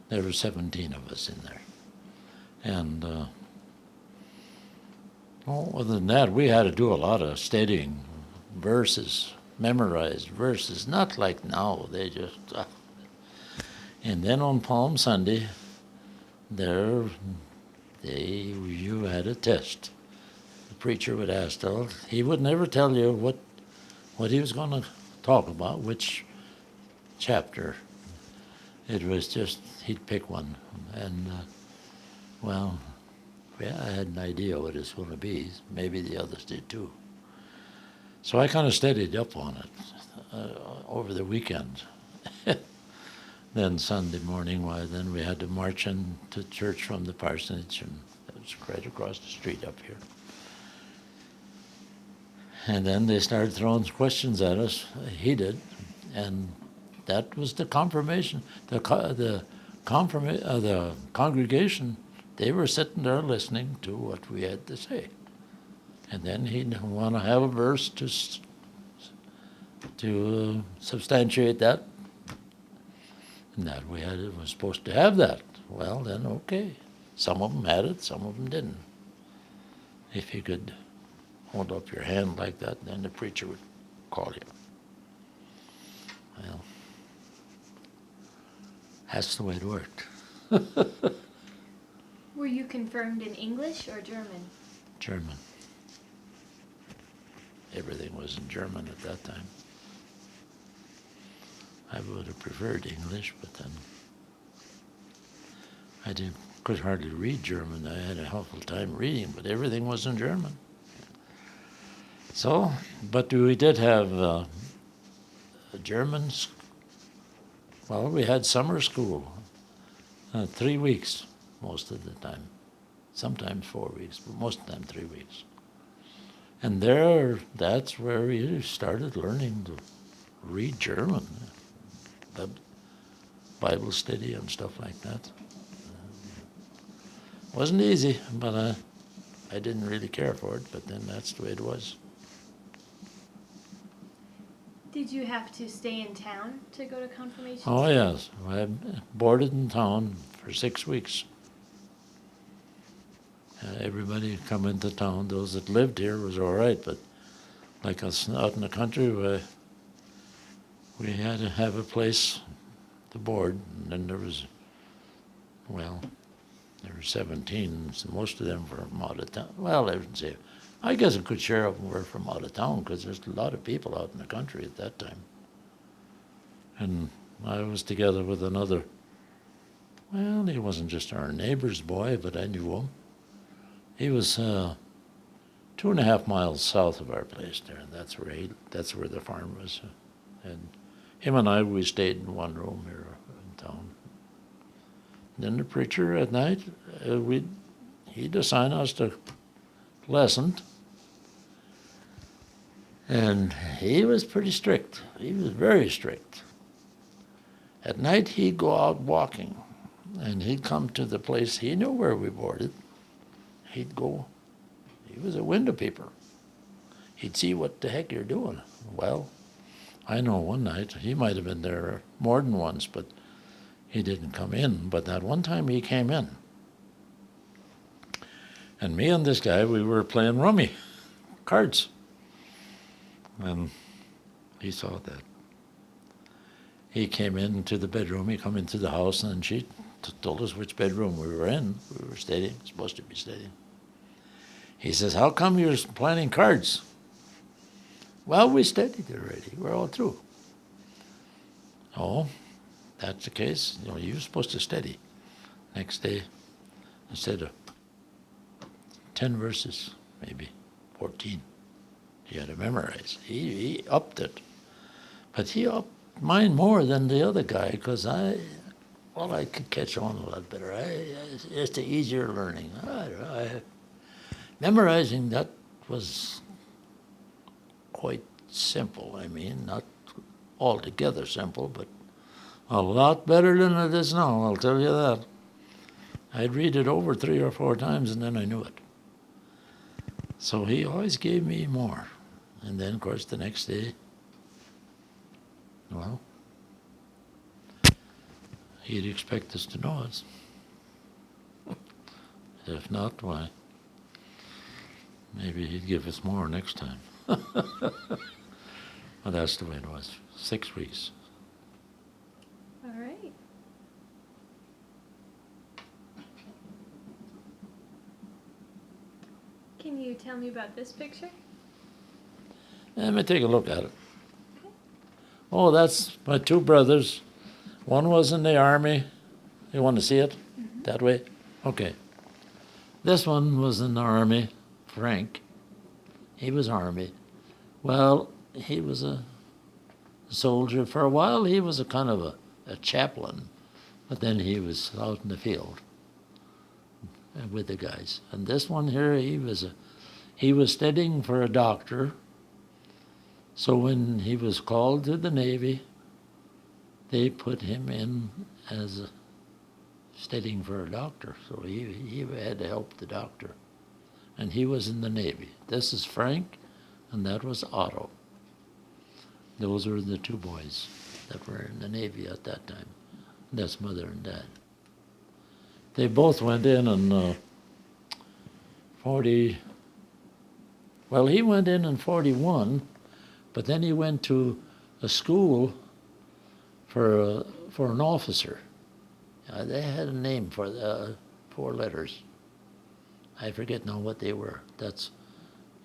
There were 17 of us in there. And other than that, we had to do a lot of studying, verses, memorized verses, not like now, they just... And then on Palm Sunday, you had a test. The preacher would ask, he would never tell you what he was going to talk about, which chapter. It was just, he'd pick one. And, well, yeah, I had an idea what it was going to be. Maybe the others did too. So I kind of studied up on it over the weekend. Then Sunday morning, then we had to march into church from the parsonage, and it was right across the street up here. And then they started throwing questions at us. He did, and that was the confirmation. The congregation they were sitting there listening to what we had to say. And then he'd want to have a verse to substantiate that. And that was supposed to have that. Well, then, okay. Some of them had it, some of them didn't. If you could hold up your hand like that, then the preacher would call you. Well, that's the way it worked. Were you confirmed in English or German? German. Everything was in German at that time. I would have preferred English, but then could hardly read German. I had a helpful time reading, but everything was in German. So, but we did have Germans. Well, we had summer school, 3 weeks most of the time. Sometimes 4 weeks, but most of the time 3 weeks. And that's where we started learning to read German, the Bible study and stuff like that. Wasn't easy, but I didn't really care for it, but then that's the way it was. Did you have to stay in town to go to confirmation? Oh, yes. I boarded in town for 6 weeks. Everybody come into town. Those that lived here was all right, but like us out in the country, we had to have a place to board. And then there was 17, so most of them were from out of town. Well, I wouldn't say. I guess a good share of them were from out of town because there's a lot of people out in the country at that time. And I was together with another. Well, he wasn't just our neighbor's boy, but I knew him. He was 2.5 miles south of our place there, and that's where the farm was. And him and we stayed in one room here in town. And then the preacher at night, he'd assign us to lesson, and he was pretty strict. He was very strict. At night he'd go out walking, and he'd come to the place. He knew where we boarded. He'd go. He was a window peeper. He'd see what the heck you're doing. Well, I know one night, he might have been there more than once, but he didn't come in. But that one time he came in. And me and this guy, we were playing rummy, cards. And he saw that. He came into the bedroom, he come into the house, and she told us which bedroom we were in. We were studying, supposed to be studying. He says, "How come you're playing cards?" "Well, we studied already. We're all through." "Oh, that's the case. You're supposed to study." Next day, instead of 10 verses, maybe 14, you had to memorize. He upped it. But he upped mine more than the other guy because I could catch on a lot better. It's the easier learning. Memorizing, that was quite simple. I mean, not altogether simple, but a lot better than it is now, I'll tell you that. I'd read it over 3 or 4 times and then I knew it. So he always gave me more. And then, of course, the next day, well, he'd expect us to know it. If not, why, maybe he'd give us more next time. Well, that's the way it was. 6 weeks. All right. Can you tell me about this picture? Let me take a look at it. Oh, that's my 2 brothers. One was in the army. You want to see it? Mm-hmm. That way? Okay. This one was in the army, Frank. He was army. Well, he was a soldier. For a while, he was a kind of a chaplain, but then he was out in the field with the guys. And this one here, he was studying for a doctor. So when he was called to the Navy, they put him in as studying for a doctor, so he had to help the doctor. And he was in the Navy. This is Frank, and that was Otto. Those were the two boys that were in the Navy at that time. That's mother and dad. They both went in 40. Well, he went in 41, but then he went to a school for an officer. They had a name for the 4 letters. I forget now what they were.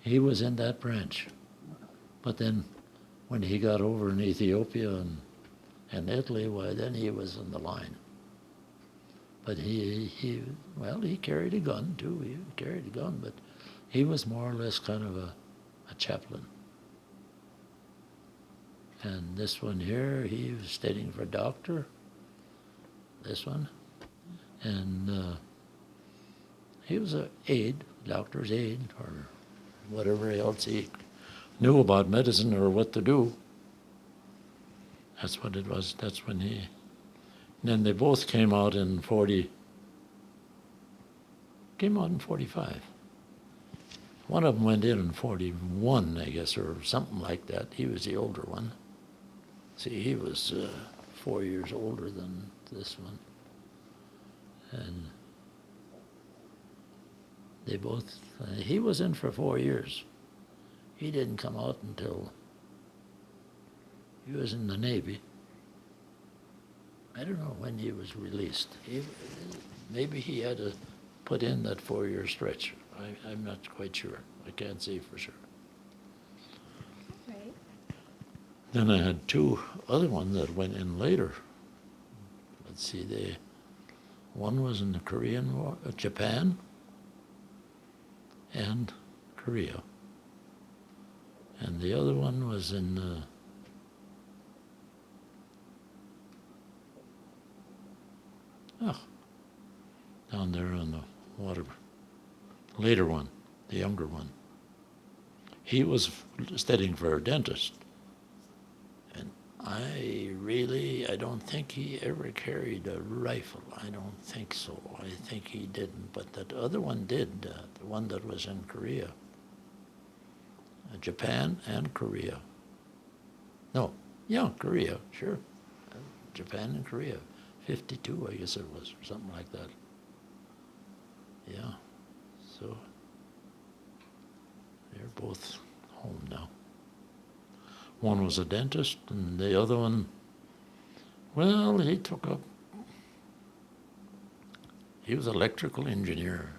He was in that branch. But then when he got over in Ethiopia and Italy, why, then he was in the line. But he carried a gun too. He carried a gun, but he was more or less kind of a chaplain. And this one here, he was studying for a doctor. This one. And he was an aide, doctor's aide, or whatever else he knew about medicine or what to do. That's what it was. That's when he... Then they both came out in 45. One of them went in 41, I guess, or something like that. He was the older one. See, he was 4 years older than this one. And they both, he was in for 4 years. He didn't come out until he was in the Navy. I don't know when he was released. Maybe he had to put in that 4-year stretch. I'm not quite sure. I can't say for sure. Right. Then I had 2 other ones that went in later. Let's see, one was in the Korean War, Japan and Korea. And the other one was in down there on the water. Later one, the younger one. He was studying for a dentist. And I don't think he ever carried a rifle. I don't think so. I think he didn't. But that other one did, the one that was in Korea. Japan and Korea. No, yeah, Korea, sure. Japan and Korea. 52, I guess it was, or something like that. Yeah, so they're both home now. One was a dentist, and the other one, well, he was an electrical engineer,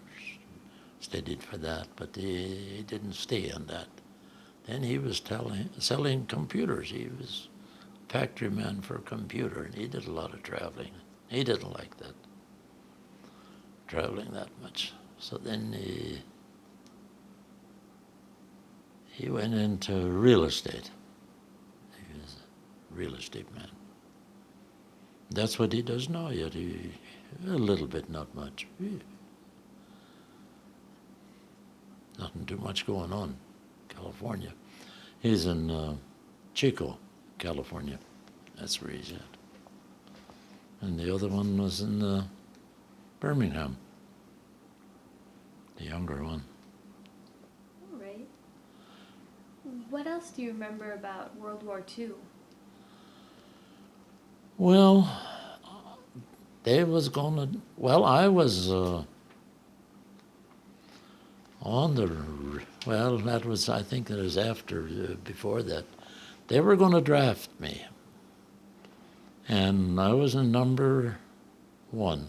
studied for that, but he didn't stay on that. Then he was selling computers. He was a factory man for a computer, and he did a lot of traveling. He didn't like that, traveling that much. So then he went into real estate. He was a real estate man. That's what he does now, yet a little bit, not much. Nothing too much going on. California. He's in Chico, California. That's where he's at. And the other one was in Birmingham, the younger one. All right. What else do you remember about World War II? Well, I was I think that was before that. They were going to draft me. And I was in number 1.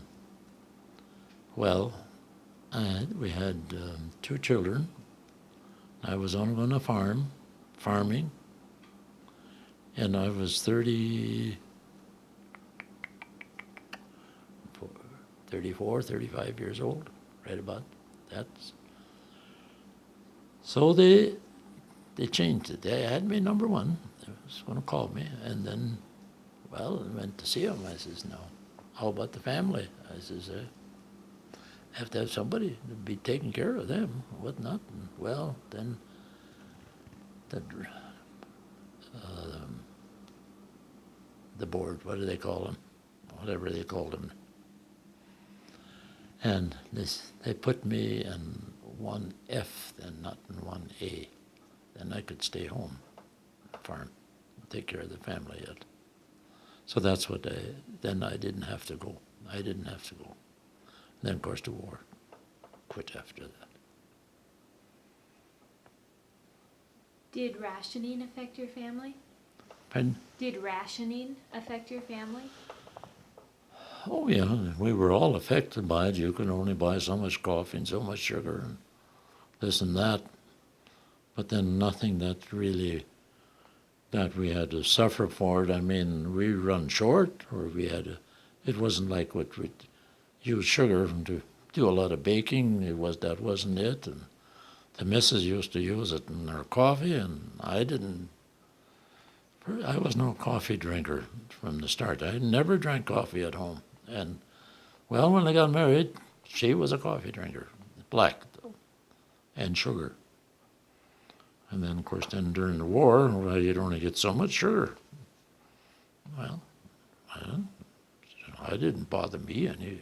Well, we had 2 children. I was on a farming, and I was 34, 35 years old, right about that. So they changed it. They had me number 1. They was going to call me, and then, well, I went to see him. I says, no, how about the family? I says, have to have somebody to be taking care of them, whatnot. And, well, then the board, what do they call them? Whatever they called them. And they put me in 1F and not in 1A. Then I could stay home, farm, take care of the family yet. So that's what then I didn't have to go. I didn't have to go. Then, of course, the war. Quit after that. Did rationing affect your family? Pardon? Did rationing affect your family? Oh, yeah, we were all affected by it. You could only buy so much coffee and so much sugar and this and that. But then nothing that really, that we had to suffer for it. I mean, we run short, or we had to, it wasn't like what we'd use sugar to do a lot of baking. That wasn't it. And the missus used to use it in her coffee, and I didn't. I was no coffee drinker from the start. I never drank coffee at home. And, well, when I got married, she was a coffee drinker, black, and sugar. And then, of course, then during the war, well, you'd only get so much sugar. Well, I didn't bother me any.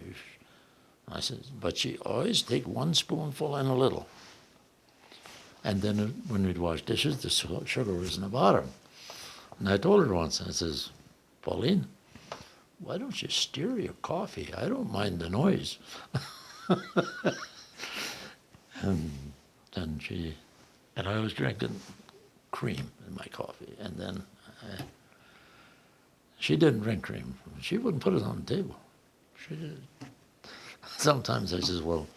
I said, but she always take one spoonful and a little. And then when we'd wash dishes, the sugar was in the bottom. And I told her once, I says, Pauline, why don't you stir your coffee? I don't mind the noise. And then I was drinking cream in my coffee. And then she didn't drink cream. She wouldn't put it on the table. She did. Sometimes I says, well,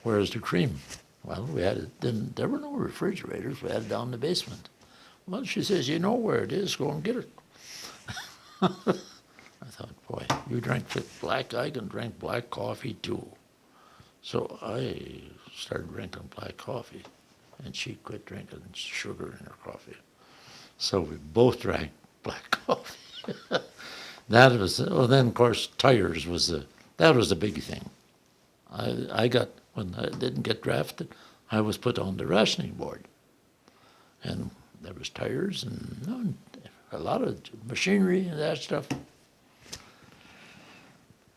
where's the cream? Well, there were no refrigerators. We had it down in the basement. Well, she says, you know where it is. Go and get it. I thought, boy, you drink black, I can drink black coffee too. So I started drinking black coffee, and she quit drinking sugar in her coffee. So we both drank black coffee. Then of course tires that was the big thing. When I didn't get drafted, I was put on the rationing board, and there was tires and a lot of machinery and that stuff.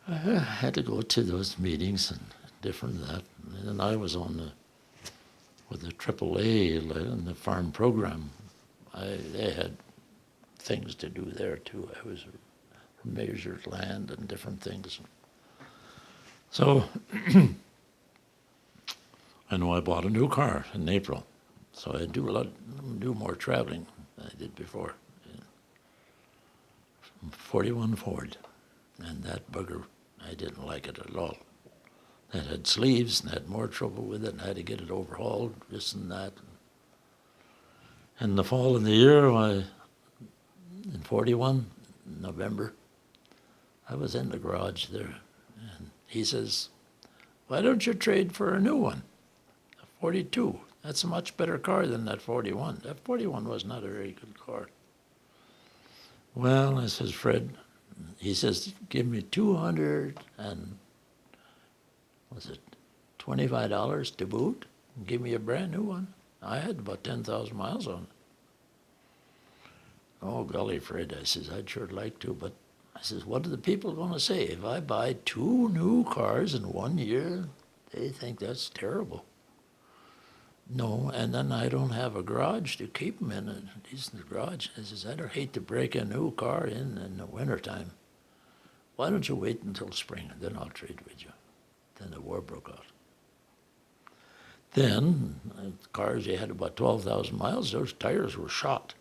I had to go to those meetings and different that. And then I was with the AAA in the farm program. They had things to do there too. I was measured land and different things. So I know I bought a new car in April, so I do more traveling than I did before. 41 Ford, and that bugger, I didn't like it at all. It had sleeves and had more trouble with it, and I had to get it overhauled, this and that. In the fall of the year, in 41, November, I was in the garage there, and he says, why don't you trade for a new one, a 42? That's a much better car than that 41. That 41 was not a very good car. Well, I says, Fred, he says, give me $200 and, was it $25 to boot? And give me a brand new one. I had about 10,000 miles on it. Oh, golly, Fred, I says, I'd sure like to, but I says, what are the people going to say? If I buy 2 new cars in 1 year, they think that's terrible. No, and then I don't have a garage to keep them in, a decent garage. I says, I'd hate to break a new car in the wintertime. Why don't you wait until spring, and then I'll trade with you. Then the war broke out. Then, cars, they had about 12,000 miles, those tires were shot.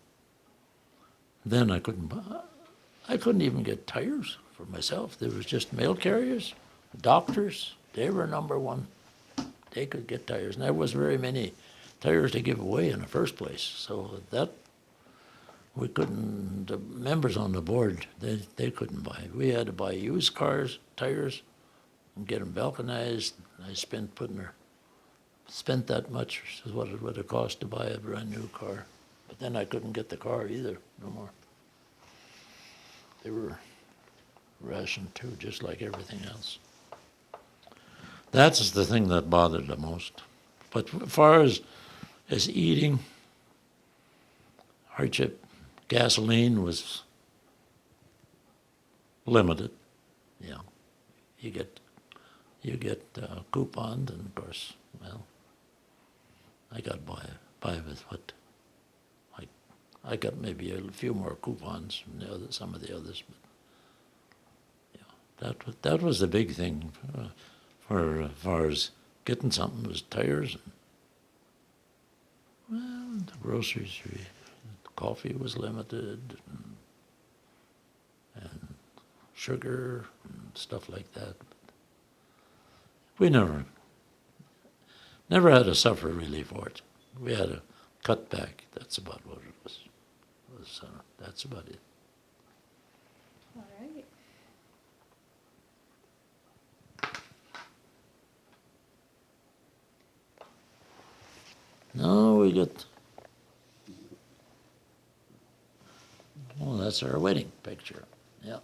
Then I couldn't even get tires for myself. There was just mail carriers, doctors, they were number one. They could get tires, and there was very many tires to give away in the first place. So that we couldn't. The members on the board, they couldn't buy. We had to buy used cars, tires, and get them balkanized. I spent that much is what it would have cost to buy a brand new car. But then I couldn't get the car either, no more. They were rationed too, just like everything else. That's the thing that bothered the most. But as far as eating, hardship, gasoline was limited. Yeah, you you get coupons, and of course, well, I got by with what I got maybe a few more coupons from some of the others, but yeah, that was the big thing for as far as getting something was tires and well, the groceries, the coffee was limited and sugar and stuff like that. We never had to suffer really for it. We had a cut back. That's about what it was. That's about it. All right. No, we got. Oh, that's our wedding picture. Yeah.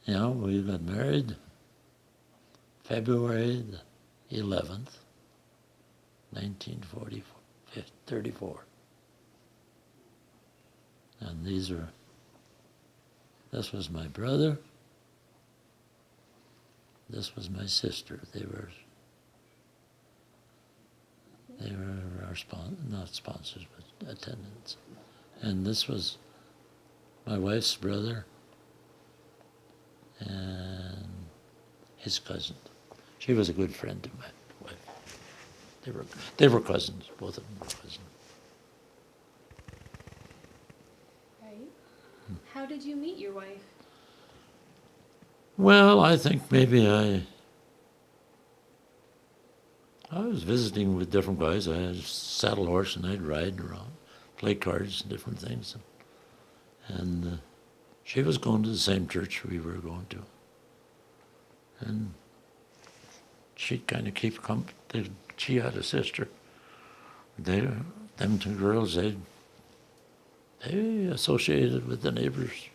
Yeah, we got married February the 11th, 1934. And this was my brother, this was my sister. They were our not sponsors, but attendants. And this was my wife's brother and his cousin. She was a good friend of my wife. They were cousins, both of them were cousins. Right. How did you meet your wife? Well, I think maybe I was visiting with different guys. I had a saddle horse and I'd ride around, play cards and different things. And she was going to the same church we were going to. And she'd kind of keep company. She had a sister. Them two girls, they associated with the neighbors.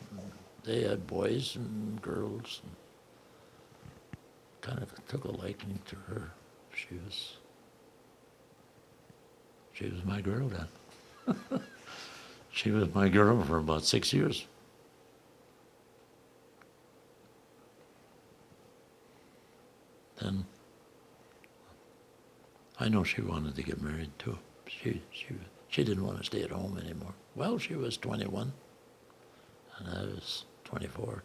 They had boys and girls. And kind of took a liking to her. She was my girl then. She was my girl for about 6 years. Then I know she wanted to get married too. She didn't want to stay at home anymore. Well, she was 21, and I was 24.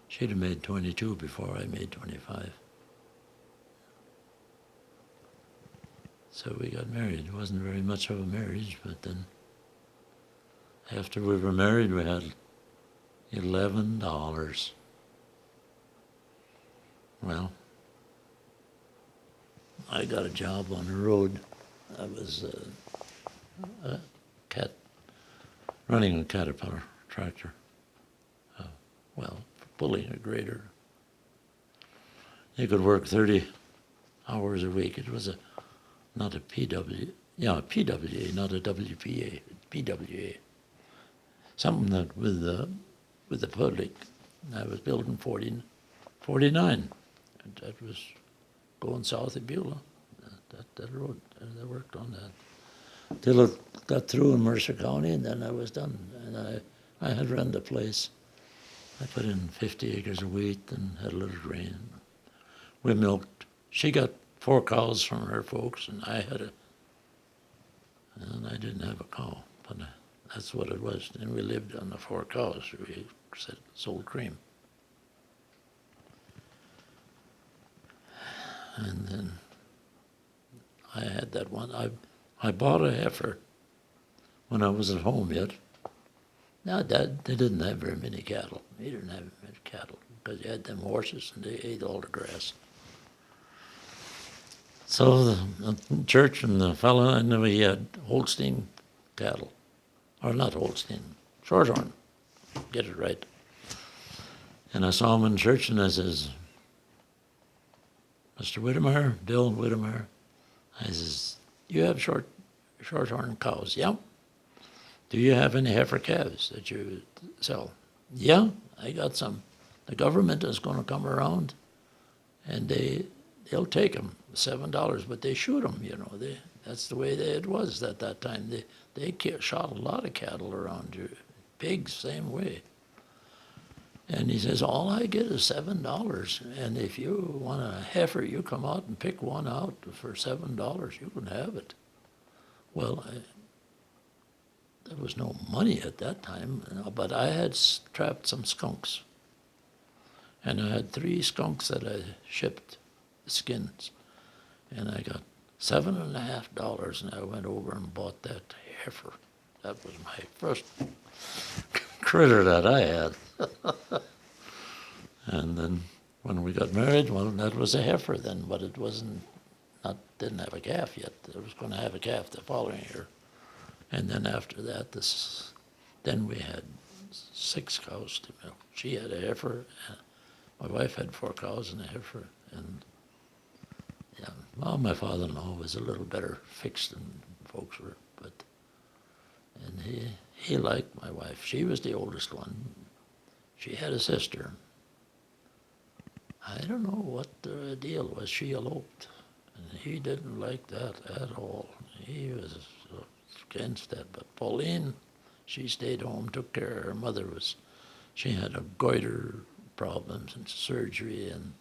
She'd have made 22 before I made 25. So we got married. It wasn't very much of a marriage, but then after we were married, we had $11. Well, I got a job on the road. I was running a Caterpillar tractor. Pulling a grader. You could work 30 hours a week. It was not a PWA, not a WPA, PWA. Something that with the public. I was building 49. And that was going south of Beulah. That road. I worked on that till it got through in Mercer County, and then I was done. And I had run the place. I put in 50 acres of wheat and had a little grain. We milked. She got 4 cows from her folks, and I didn't have a cow, but that's what it was. And we lived on the 4 cows. We sold cream. And then I had that one. I bought a heifer when I was at home yet. Now, they didn't have very many cattle. They didn't have many cattle because you had them horses and they ate all the grass. So the church and the fellow, I knew he had Holstein cattle. Or not Holstein, Shorthorn. Get it right. And I saw him in church and I says, Mr. Whittemire, Bill Whittemire, I says, you have Shorthorn cows? Yeah. Do you have any heifer calves that you sell? Yeah, I got some. The government is going to come around, and they'll take them, $7, but they shoot them. That's the way it was at that time. They shot a lot of cattle around here. Pigs, same way. And he says, all I get is $7. And if you want a heifer, you come out and pick one out for $7. You can have it. Well, there was no money at that time, but I had trapped some skunks. And I had 3 skunks that I shipped, the skins. And I got $7.50, and I went over and bought that heifer. That was my first critter that I had. And then when we got married, well, that was a heifer then, but it didn't have a calf yet. It was going to have a calf the following year. And then after that, then we had 6 cows to milk. She had a heifer. My wife had 4 cows and a heifer. And yeah, well, my father-in-law was a little better fixed than folks were, and he liked my wife. She was the oldest one. She had a sister. I don't know what the deal was. She eloped, and he didn't like that at all. He was against that. But Pauline, she stayed home, took care of her mother. She had a goiter problems and surgery, and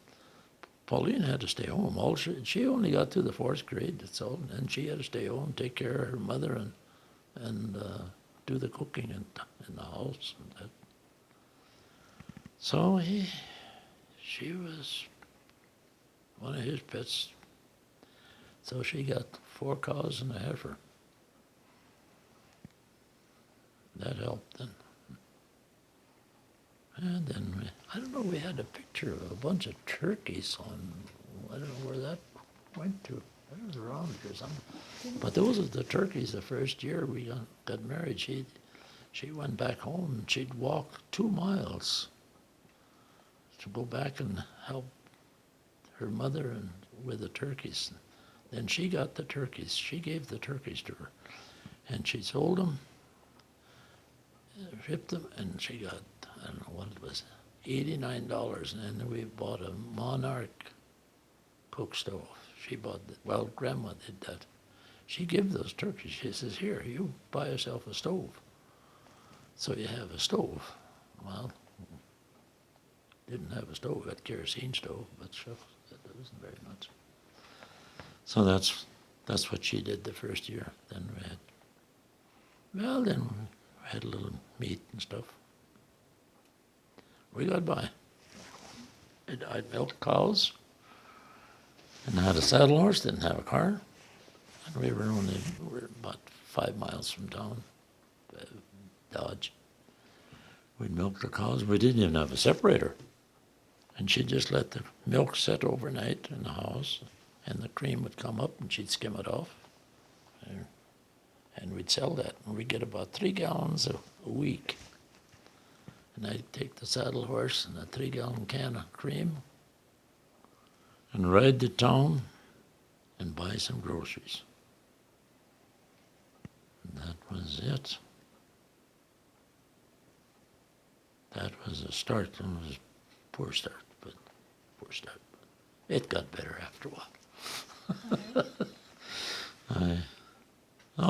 Pauline had to stay home. She only got to the 4th grade, that's all, and she had to stay home, take care of her mother, and do the cooking in the house. And that. So she was one of his pets. So she got 4 cows and a heifer. That helped then. And then, I don't know, we had a picture of a bunch of turkeys on, I don't know where that went to. It was around here somewhere. But those are the turkeys the first year we got married. She went back home and she'd walk 2 miles to go back and help her mother and with the turkeys. Then she got the turkeys. She gave the turkeys to her. And she sold them, shipped them, and she got, I don't know what it was, $89. And then we bought a Monarch cook stove. She bought it. Well, Grandma did that. She gave those turkeys. She says, here, you buy yourself a stove. So you have a stove. Well, didn't have a stove, got kerosene stove, but shucks, that wasn't very much. So that's what she did the first year. Then we had a little meat and stuff. We got by. I'd milk cows, and I had a saddle horse, didn't have a car, and we were about 5 miles from town, Dodge. We'd milk the cows. We didn't even have a separator. And she'd just let the milk set overnight in the house, and the cream would come up, and she'd skim it off. And we'd sell that. And we'd get about 3 gallons a week. And I'd take the saddle horse and a 3-gallon can of cream and ride to town and buy some groceries. And that was it. That was a start. It was a poor start. It got better after a while.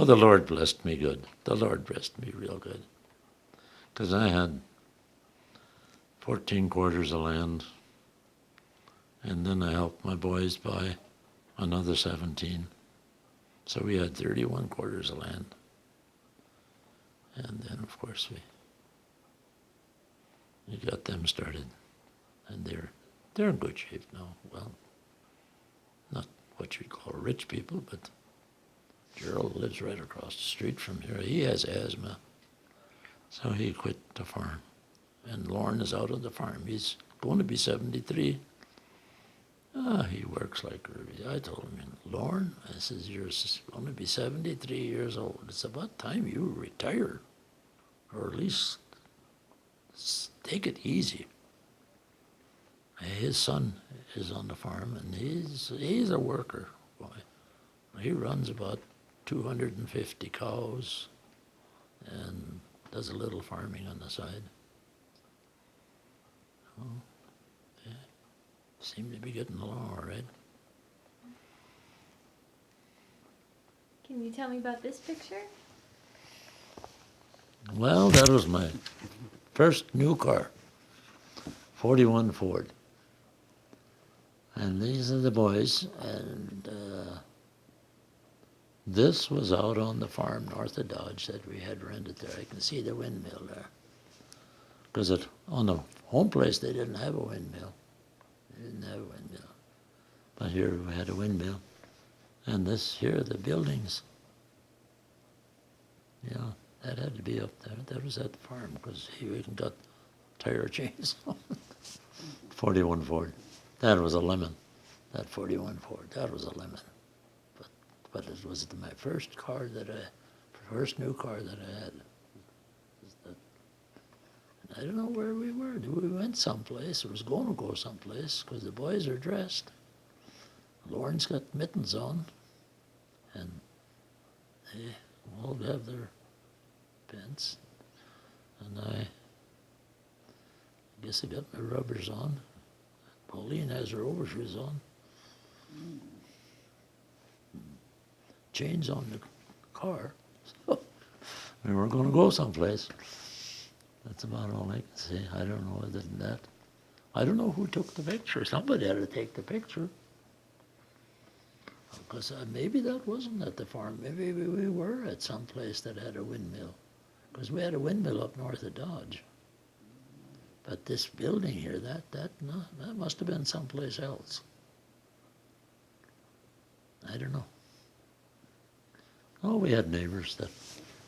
The Lord blessed me good. The Lord blessed me real good. Because I had 14 quarters of land, and then I helped my boys buy another 17. So we had 31 quarters of land. And then, of course, we got them started. And they're in good shape now. Well, not what you'd call rich people, but Gerald lives right across the street from here. He has asthma, so he quit the farm. And Lorne is out on the farm. He's going to be 73. He works like Ruby. I told him, Lorne, I says, you're going to be 73 years old. It's about time you retire, or at least take it easy. His son is on the farm, and he's a worker. Boy. He runs about 250 cows and does a little farming on the side. Well, yeah, seem to be getting along all right. Can you tell me about this picture? Well, that was my first new car. 41 Ford. And these are the boys, and this was out on the farm north of Dodge that we had rented there. I can see the windmill there. Because on the home place, they didn't have a windmill. They didn't have a windmill. But here we had a windmill. And this here, the buildings. Yeah, that had to be up there. That was at the farm because he even got tire chains. 41 Ford. That was a lemon. That 41 Ford. That was a lemon. But it was my first new car that I had. I don't know where we were. We went someplace. It was going to go someplace because the boys are dressed. Lauren's got mittens on, and they all have their pants. And I guess I got my rubbers on. Pauline has her overshoes on. Chains on the car. So we were going to go someplace. That's about all I can say. I don't know other than that. I don't know who took the picture. Somebody had to take the picture. Because maybe that wasn't at the farm. Maybe we were at some place that had a windmill. Because we had a windmill up north of Dodge. But this building here, that must have been someplace else. I don't know. Oh, we had neighbors that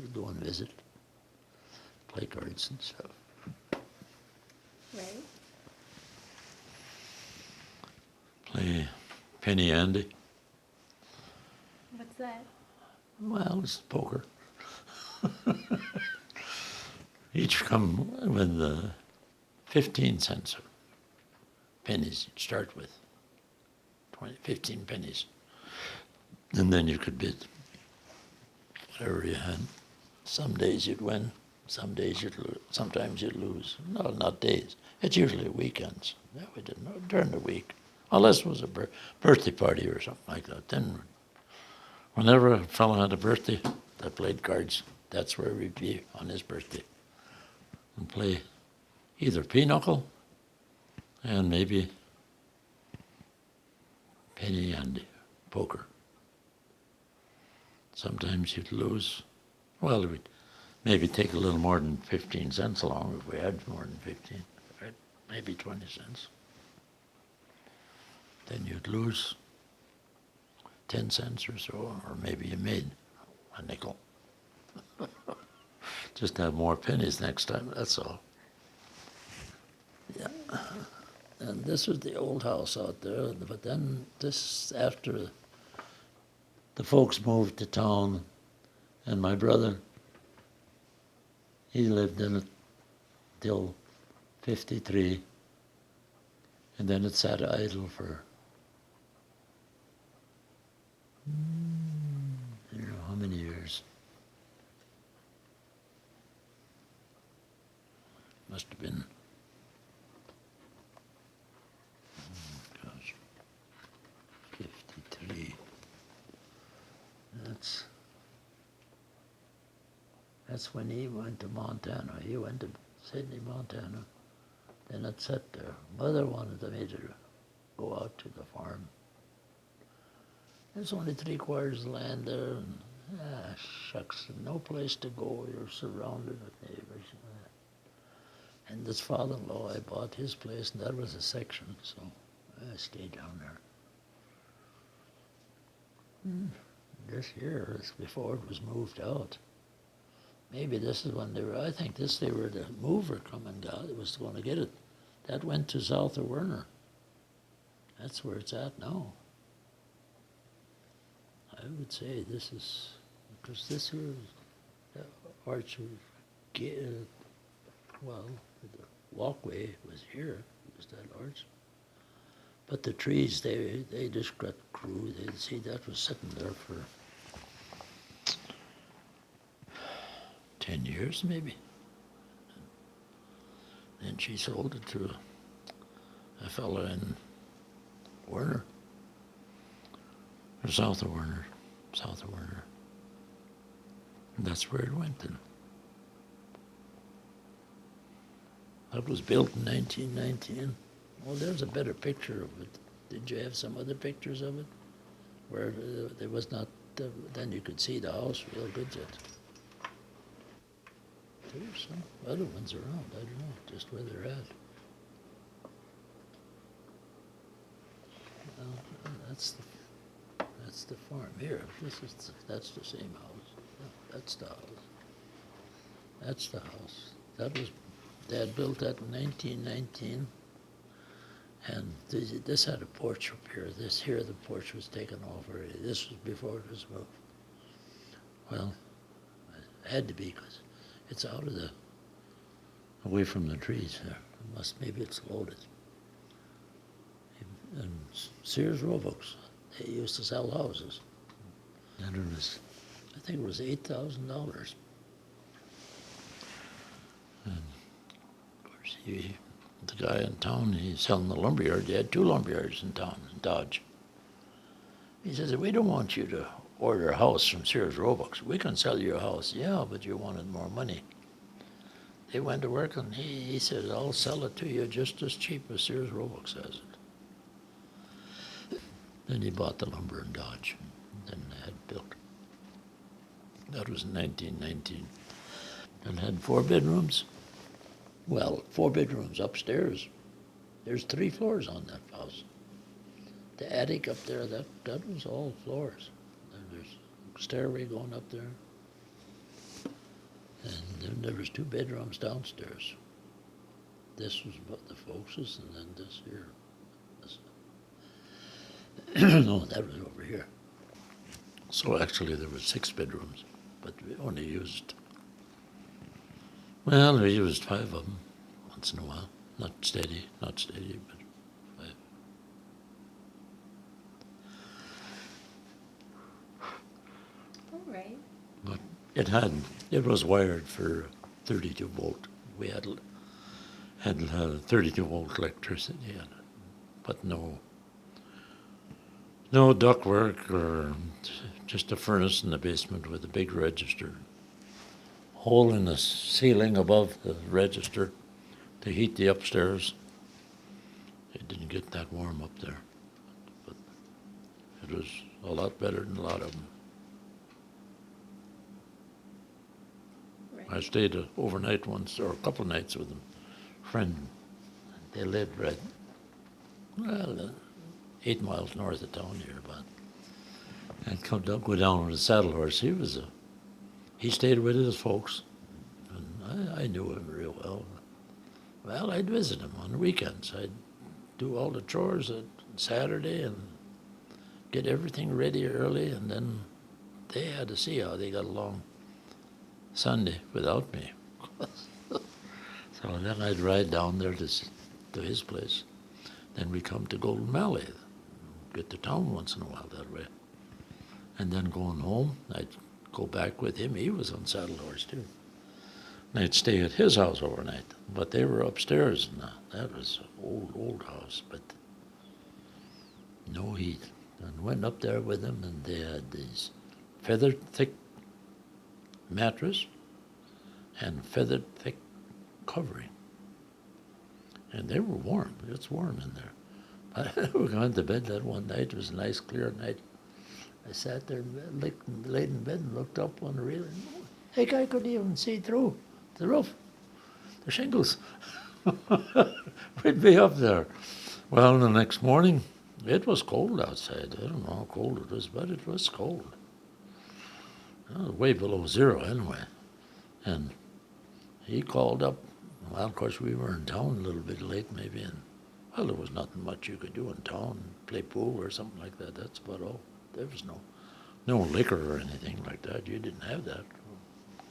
would go and visit, play cards and stuff. Right. Play Penny Andy. What's that? Well, it's poker. Each come with 15 cents of pennies you'd start with. 15 pennies. And then you could bid whatever you had. Some days you'd win, some days you'd lose, sometimes you'd lose. No, not days. It's usually weekends. Yeah, we didn't know during the week. Unless it was a birthday party or something like that. Then whenever a fellow had a birthday that played cards, that's where we'd be on his birthday. And play either pinochle and maybe penny and poker. Sometimes you'd lose. Well, we'd maybe take a little more than 15 cents along if we had more than 15, right? Maybe 20 cents. Then you'd lose 10 cents or so, or maybe you made a nickel. Just have more pennies next time, that's all. Yeah. And this was the old house out there, but then this, after the folks moved to town, and my brother, he lived in it till 53, and then it sat idle for I don't know how many years. Must have been, gosh, 53. That's when he went to Montana. He went to Sydney, Montana. Then it sat there. Mother wanted me to go out to the farm. There's only 3/4 of land there, and shucks, no place to go. You're surrounded with neighbors. And this father-in-law, I bought his place, and that was a section, so I stayed down there. This here is before it was moved out. Maybe this is when they were, I think they were the mover come and got it, was going to get it. That went to south of Werner. That's where it's at now. I would say this is, because this here, the arch was, well, the walkway was here, it was that arch. But the trees, they just got grew. They'd see that was sitting there for 10 years maybe. Then she sold it to a fellow in Werner, or south of Werner. And that's where it went then. That was built in 1919. Well, there's a better picture of it. Did you have some other pictures of it? Where there was not, then you could see the house real good yet. There's some other ones around, I don't know, just where they're at. That's the farm here. That's the same house. Yeah, that's the house. That's the house. That was, Dad built that in 1919. And this had a porch up here. This here, the porch was taken over. This was before it was moved. Well, it had to be because it's out of the, away from the trees there. Maybe it's loaded. And Sears Roebucks, they used to sell houses. And it was, I think it was $8,000. And of course, the guy in town, he's selling the lumberyard. He had 2 lumberyards in town, in Dodge. He says, we don't want you to order a house from Sears Roebucks. We can sell you a house. Yeah, but you wanted more money. They went to work, and he said, I'll sell it to you just as cheap as Sears Roebucks has it. Then he bought the lumber in Dodge, and then had built. That was in 1919. And had 4 bedrooms. Well, 4 bedrooms upstairs. There's 3 floors on that house. The attic up there, that was all floors. There's a stairway going up there. And then there was 2 bedrooms downstairs. This was about the folks', and then this here. No, that was over here. So actually there were 6 bedrooms, but we only used, well, we used 5 of them once in a while. Not steady, but 5. All right. But it was wired for 32 volt. We had 32 volt electricity in it, but no ductwork, or just a furnace in the basement with a big register. Hole in the ceiling above the register to heat the upstairs. It didn't get that warm up there, but it was a lot better than a lot of them. Right. I stayed overnight once, or a couple of nights with a friend. They lived right, well, 8 miles north of town here, but and go down with a saddle horse. He stayed with his folks, and I knew him real well. Well, I'd visit him on the weekends. I'd do all the chores on Saturday and get everything ready early, and then they had to see how they got along Sunday without me. So then I'd ride down there to his place. Then we'd come to Golden Valley, get to town once in a while that way. And then going home, I'd go back with him. He was on saddle horse too. And I'd stay at his house overnight. But they were upstairs, and that was an old house, but no heat. And went up there with them, and they had these feathered thick mattress and feathered thick covering. And they were warm. It's warm in there. We were going to bed that one night. It was a nice, clear night. I sat there, laid in bed, and looked up on the railing. Heck, I couldn't even see through the roof, the shingles. We'd be up there. Well, the next morning, it was cold outside. I don't know how cold it was, but it was cold. Way below 0 anyway. And he called up. Well, of course, we were in town a little bit late, maybe, and well, there was nothing much you could do in town, play pool or something like that. That's about all. There was no liquor or anything like that. You didn't have that.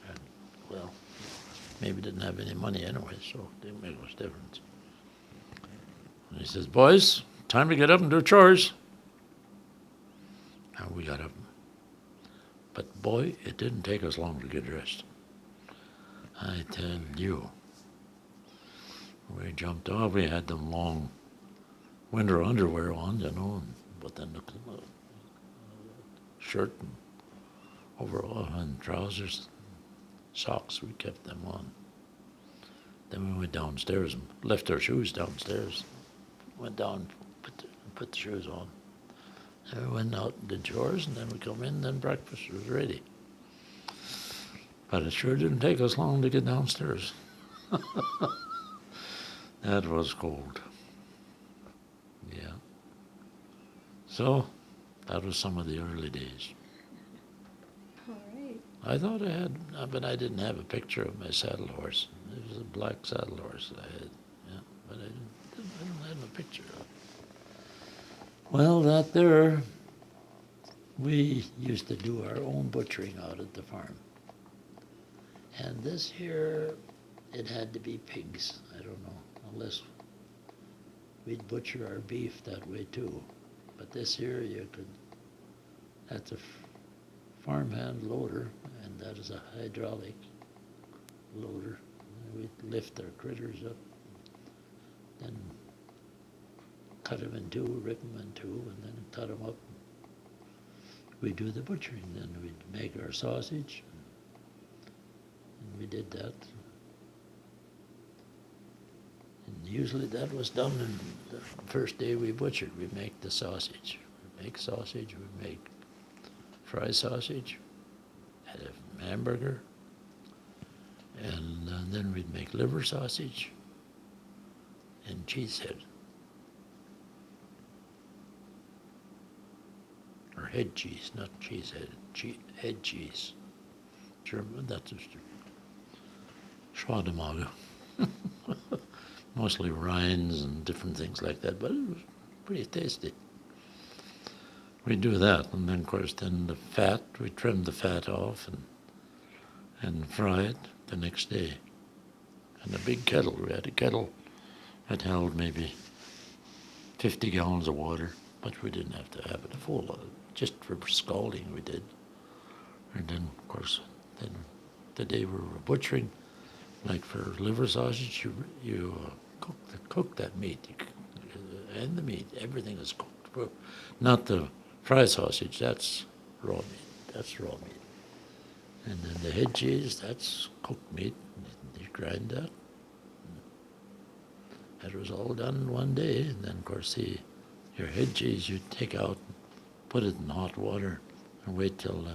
And, well, maybe didn't have any money anyway, so it didn't make much difference. And he says, boys, time to get up and do chores. And we got up. But boy, it didn't take us long to get dressed. I tell you. We jumped off. We had them long winter underwear on, but then the shirt and overall and trousers, socks, we kept them on. Then we went downstairs and left our shoes downstairs. Went down, put the shoes on. And we went out and did chores, and then we come in, and then breakfast was ready. But it sure didn't take us long to get downstairs. That was cold. Yeah. So, that was some of the early days. All right. I thought I had, but I didn't have a picture of my saddle horse. It was a black saddle horse that I had, yeah, but I don't have a picture of it. Well, that there, we used to do our own butchering out at the farm. And this here, it had to be pigs. I don't know, unless we'd butcher our beef that way too. But this here, you could, that's a farmhand loader, and that is a hydraulic loader. We'd lift our critters up, then cut them in two, rip them in two, and then cut them up. We'd do the butchering, then we'd make our sausage, and we did that. And usually that was done in the first day we butchered. We make the sausage. We make sausage, we make fry sausage, had a hamburger, and then we'd make liver sausage and cheese head. Or head cheese, not cheese head, head cheese. German, that's just Schwademager. Mostly rinds and different things like that, but it was pretty tasty. We do that, and then of course then the fat, we trim the fat off and fry it the next day. And a big kettle, we had a kettle that held maybe 50 gallons of water, but we didn't have to have it full of it, just for scalding we did. And then of course, then the day we were butchering, like for liver sausage, you cook that meat, and the meat, everything is cooked. Not the fry sausage, that's raw meat. That's raw meat. And then the head cheese, that's cooked meat. You grind that. That was all done in one day. And then, of course, your head cheese you take out, put it in hot water, and wait till.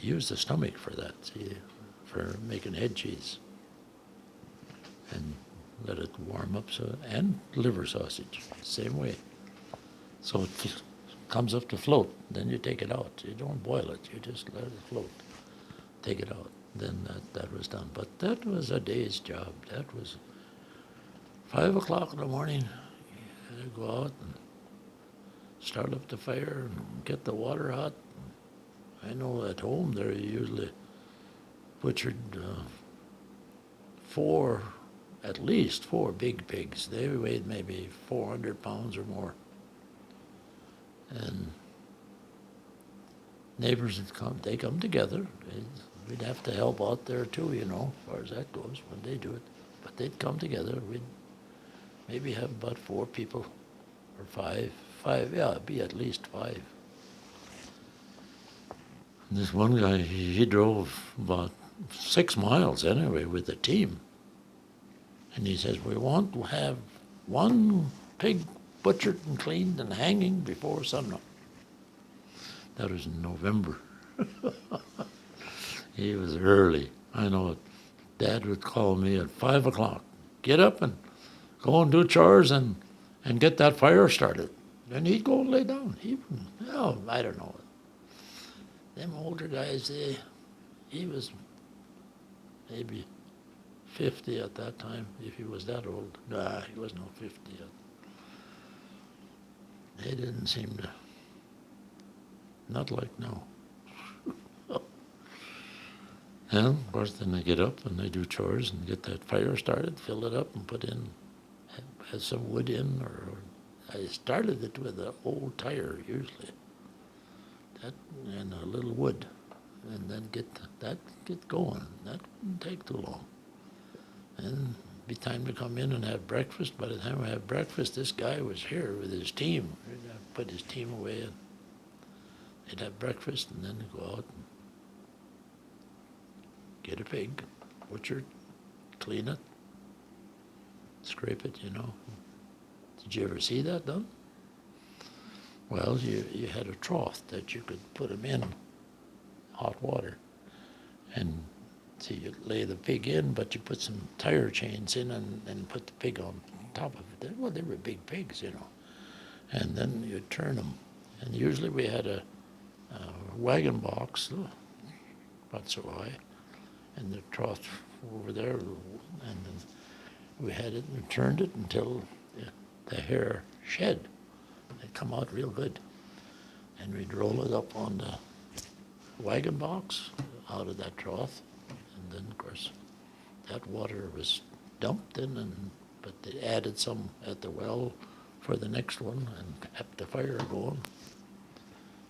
Use the stomach for that, see, for making head cheese. And let it warm up. So, and liver sausage, same way. So it comes up to float, then you take it out. You don't boil it, you just let it float. Take it out, then that was done. But that was a day's job. That was 5 o'clock in the morning. You had to go out and start up the fire and get the water hot. I know at home there you usually butchered at least four big pigs. They weighed maybe 400 pounds or more. And neighbors would come, they come together. We'd have to help out there too, you know, as far as that goes, when they do it. But they'd come together. We'd maybe have about 4 people or five, yeah, it'd be at least 5. And this one guy, he drove about 6 miles anyway with a team. And he says, we want to have 1 pig butchered and cleaned and hanging before sunrise. That was in November. He was early. I know Dad would call me at 5 o'clock. Get up and go and do chores and get that fire started. Then he'd go and lay down. I don't know. Them older guys, he was maybe 50 at that time, if he was that old. Nah, he was not 50 yet. They didn't seem to, not like now. And of course, then they get up and they do chores and get that fire started, fill it up and put in, have some wood in, or I started it with an old tire usually, that and a little wood, and then get going. That wouldn't take too long. And be time to come in and have breakfast. By the time we have breakfast, this guy was here with his team. He'd put his team away and they'd have breakfast and then go out and get a pig, butcher it, clean it, scrape it, you know. Did you ever see that done? Well, you had a trough that you could put them in, hot water. And see, you lay the pig in, but you put some tire chains in and put the pig on top of it. Well, they were big pigs, you know. And then you turn them. And usually we had a wagon box, about so high, and the trough over there, and then we had it and turned it until the hair shed. It'd come out real good. And we'd roll it up on the wagon box out of that trough. And then, of course, that water was dumped in, but they added some at the well for the next one and kept the fire going.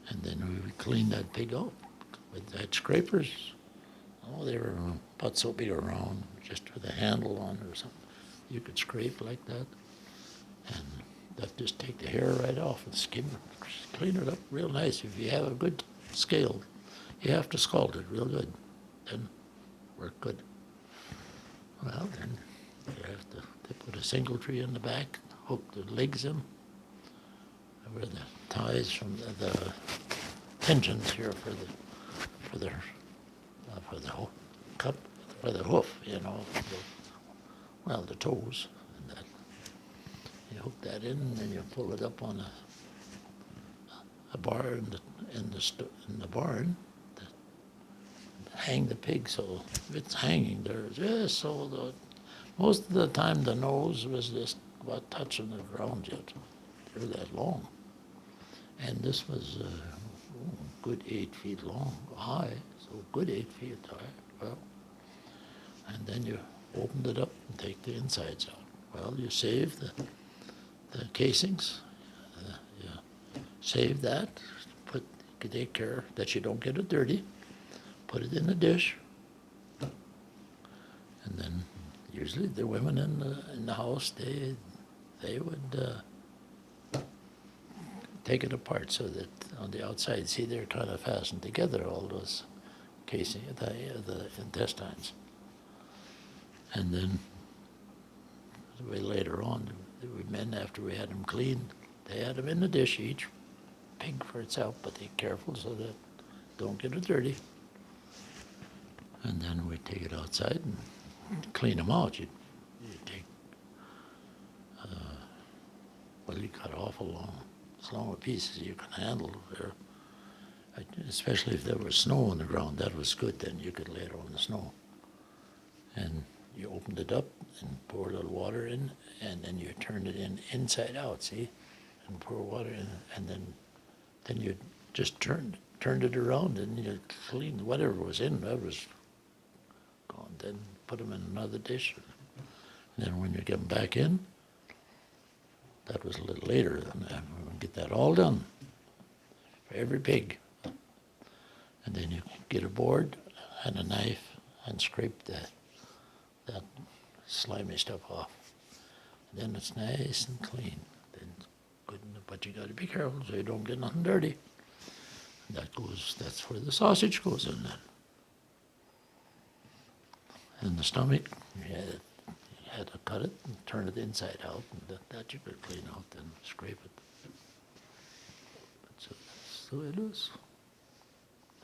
And then we would clean that pig up with that scrapers. Oh, they were about so big around, just with a handle on it or something. You could scrape like that, and that just take the hair right off and skim it, clean it up real nice. If you have a good scale, you have to scald it real good, then work good. Well, then you have to they put a single tree in the back, hook the legs in, where the ties from the tensions here for the cup, for the hoof, you know, the toes, and that. You hook that in, and then you pull it up on a bar in the barn, hang the pig so if it's hanging there, just so most of the time the nose was just about touching the ground yet. They were that long. And this was good 8 feet long, high, so good 8 feet high. Well, and then you opened it up and take the insides out. Well, you save the casings. You save that. Take care that you don't get it dirty. Put it in a dish, and then usually the women in the house they would take it apart so that on the outside, see, they're kind of fastened together, all those casing, the intestines. And then later on, the men, after we had them cleaned, they had them in the dish, each pig for itself, but they careful so that don't get it dirty. And then we take it outside and clean them out. You take, you cut off as long a piece as you can handle there. Especially if there was snow on the ground, that was good. Then you could lay it on the snow. And you opened it up and pour a little water in, and then you turned it inside out, see, and pour water in, and then you just turned it around, and you cleaned whatever was in. That was gone. Then put them in another dish. And then when you get them back in, that was a little later than that. We would get that all done for every pig. And then you get a board and a knife and scrape that slimy stuff off. And then it's nice and clean. Then good, but you got to be careful so you don't get nothing dirty. And that's where the sausage goes in then. And the stomach, you had to cut it and turn it inside out, and that you could clean out and scrape it. But so that's the way it is.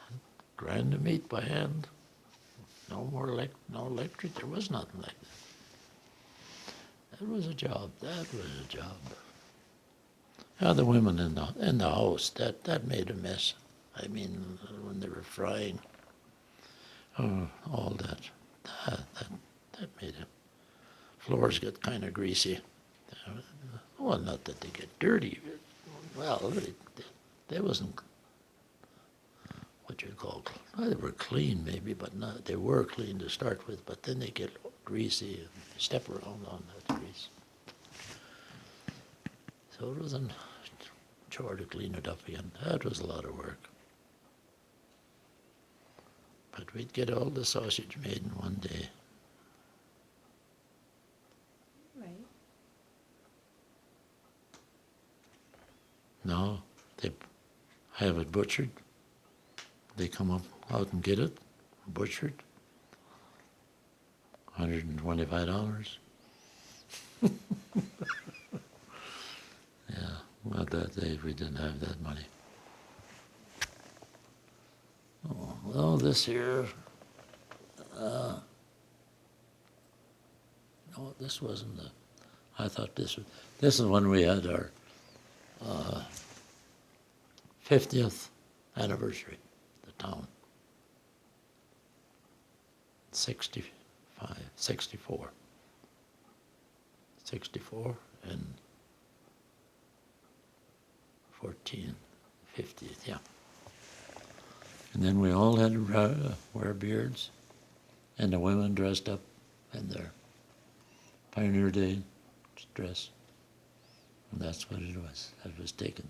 And grind the meat by hand. No electric. There was nothing like that. That was a job. Yeah, the women in the house, that made a mess. I mean, when they were frying, all that made it. Floors get kind of greasy. Well, not that they get dirty. Well, they wasn't what you'd call. Well, they were clean maybe, but not. They were clean to start with, but then they get greasy and step around on that grease. So it wasn't a chore to clean it up again. That was a lot of work. But we'd get all the sausage made in one day. Right. Now they have it butchered. They come out and get it, butchered. $125. Yeah, well, that day we didn't have that money. Oh, well, this year, no, this wasn't the, I thought this is when we had our 50th anniversary, the town. 65, 64. 64 and 14, 50th, yeah. And then we all had to wear beards, and the women dressed up in their Pioneer Day dress. And that's what it was. That was taken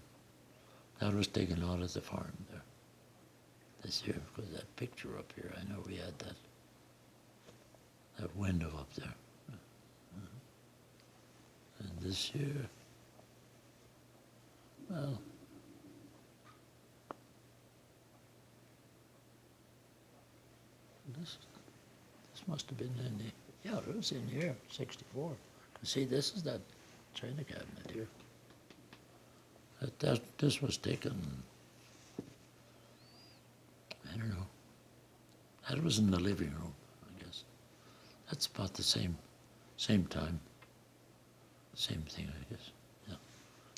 out at the farm there this year, because that picture up here, I know we had that window up there. And this year, well, this must have been in the, yeah, it was in here, 64. See, this is that china cabinet here. This was taken, I don't know. That was in the living room, I guess. That's about the same time. Same thing, I guess. Yeah.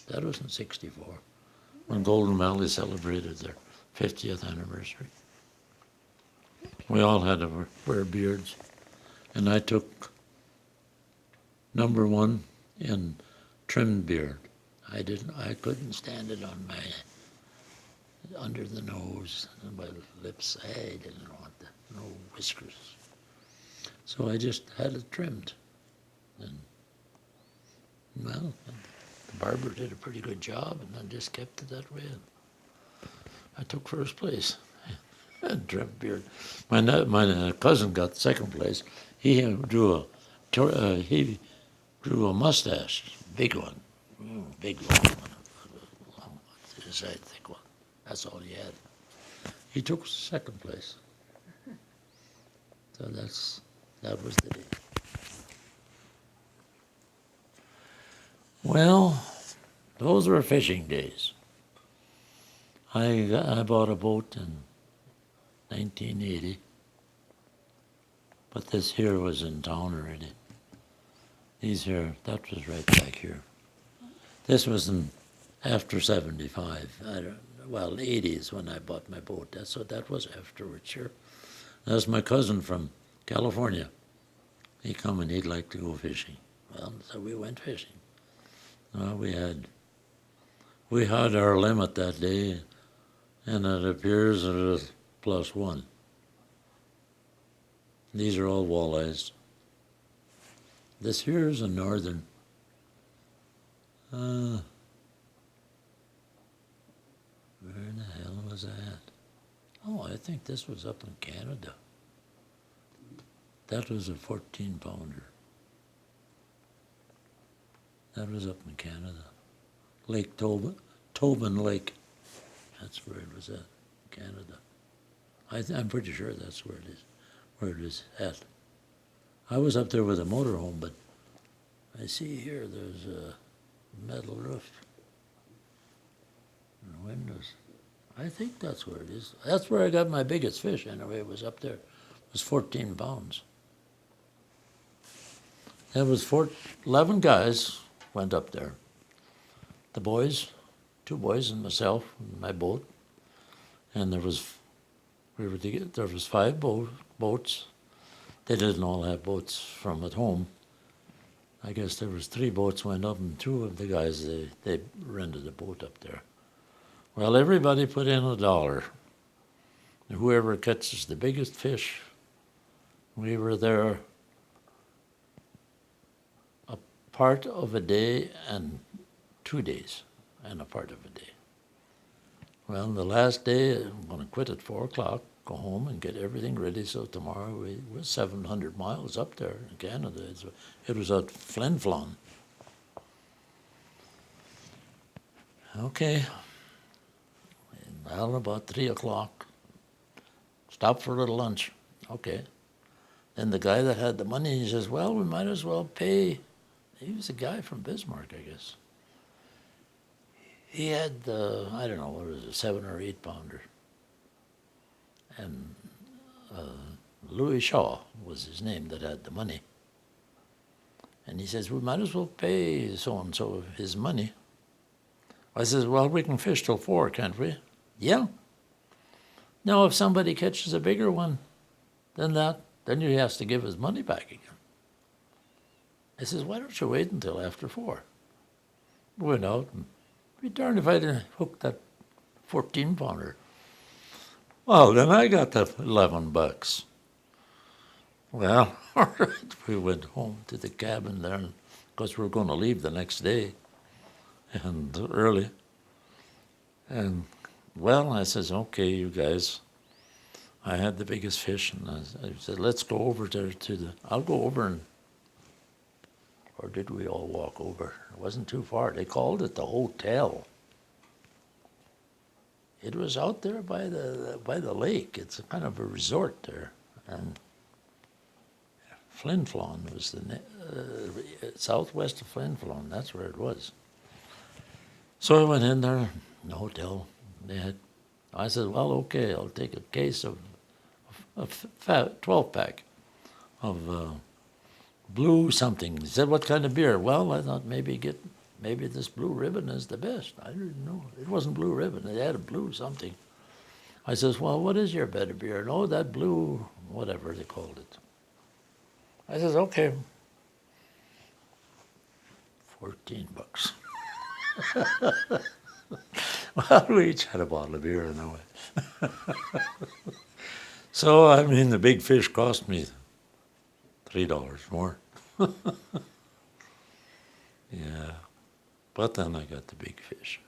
That was in 64, when Golden Valley celebrated their 50th anniversary. We all had to wear beards, and I took #1 in trimmed beard. I couldn't stand it on my, under the nose and my lips. I didn't want no whiskers. So I just had it trimmed. And, well, the barber did a pretty good job, and I just kept it that way. And I took first place. And trimmed beard. My cousin got second place. He drew a mustache, big one, big long, his head, thick one. That's all he had. He took second place. So that was the day. Well, those were fishing days. I bought a boat in 1980, but this here was in town already. These here, that was right back here. This was in after 75. Well, 80s when I bought my boat. That's what that was afterwards, sure. That was my cousin from California. He come and he'd like to go fishing. Well, so we went fishing. Well, we had our limit that day, and it appears it was +1. These are all walleyes. This here is a northern. Where in the hell was that? Oh, I think this was up in Canada. That was a 14-pounder. That was up in Canada. Lake Tobin Lake. That's where it was at, Canada. I'm pretty sure that's where it is at. I was up there with a motorhome, but I see here there's a metal roof and windows. I think that's where it is. That's where I got my biggest fish anyway. It was up there. It was 14 pounds. There was 11 guys went up there. The boys, 2 boys and myself and my boat. And there was 5 boats. They didn't all have boats from at home. I guess there was 3 boats went up, and 2 of the guys, they rented a boat up there. Well, everybody put in $1. Whoever catches the biggest fish, we were there a part of a day and 2 days, and a part of a day. Well, the last day, I'm going to quit at 4 o'clock, go home and get everything ready. So tomorrow we're 700 miles up there in Canada. It was at Flin Flon. Okay. Well, about 3 o'clock, stop for a little lunch. Okay. Then the guy that had the money, he says, well, we might as well pay he was a guy from Bismarck, I guess. He had, I don't know, what was it, 7 or 8 pounder. And Louis Shaw was his name that had the money. And he says, we might as well pay so-and-so his money. I says, well, we can fish till 4, can't we? Yeah. Now, if somebody catches a bigger one than that, then he has to give his money back again. I says, why don't you wait until after 4? We went out and be darned if I didn't hook that 14-pounder. Well, then I got the $11. Well, all right, we went home to the cabin there, because we were going to leave the next day, and early. And, well, I says, okay, you guys, I had the biggest fish, and I said, let's go over there I'll go over and, or did we all walk over? It wasn't too far. They called it the hotel. It was out there by the lake. It's a kind of a resort there. And Flin Flon was southwest of Flin Flon. That's where it was. So I went in there, in the hotel. I said, well, okay, I'll take a case of a 12-pack of blue something. He said, what kind of beer? Well, I thought maybe this Blue Ribbon is the best. I didn't know. It wasn't Blue Ribbon. It had a blue something. I says, well, what is your better beer? No, that blue, whatever they called it. I says, okay. $14. Well, we each had a bottle of beer in that way. So, I mean, the big fish cost me $3 more. Yeah. But then I got the big fish.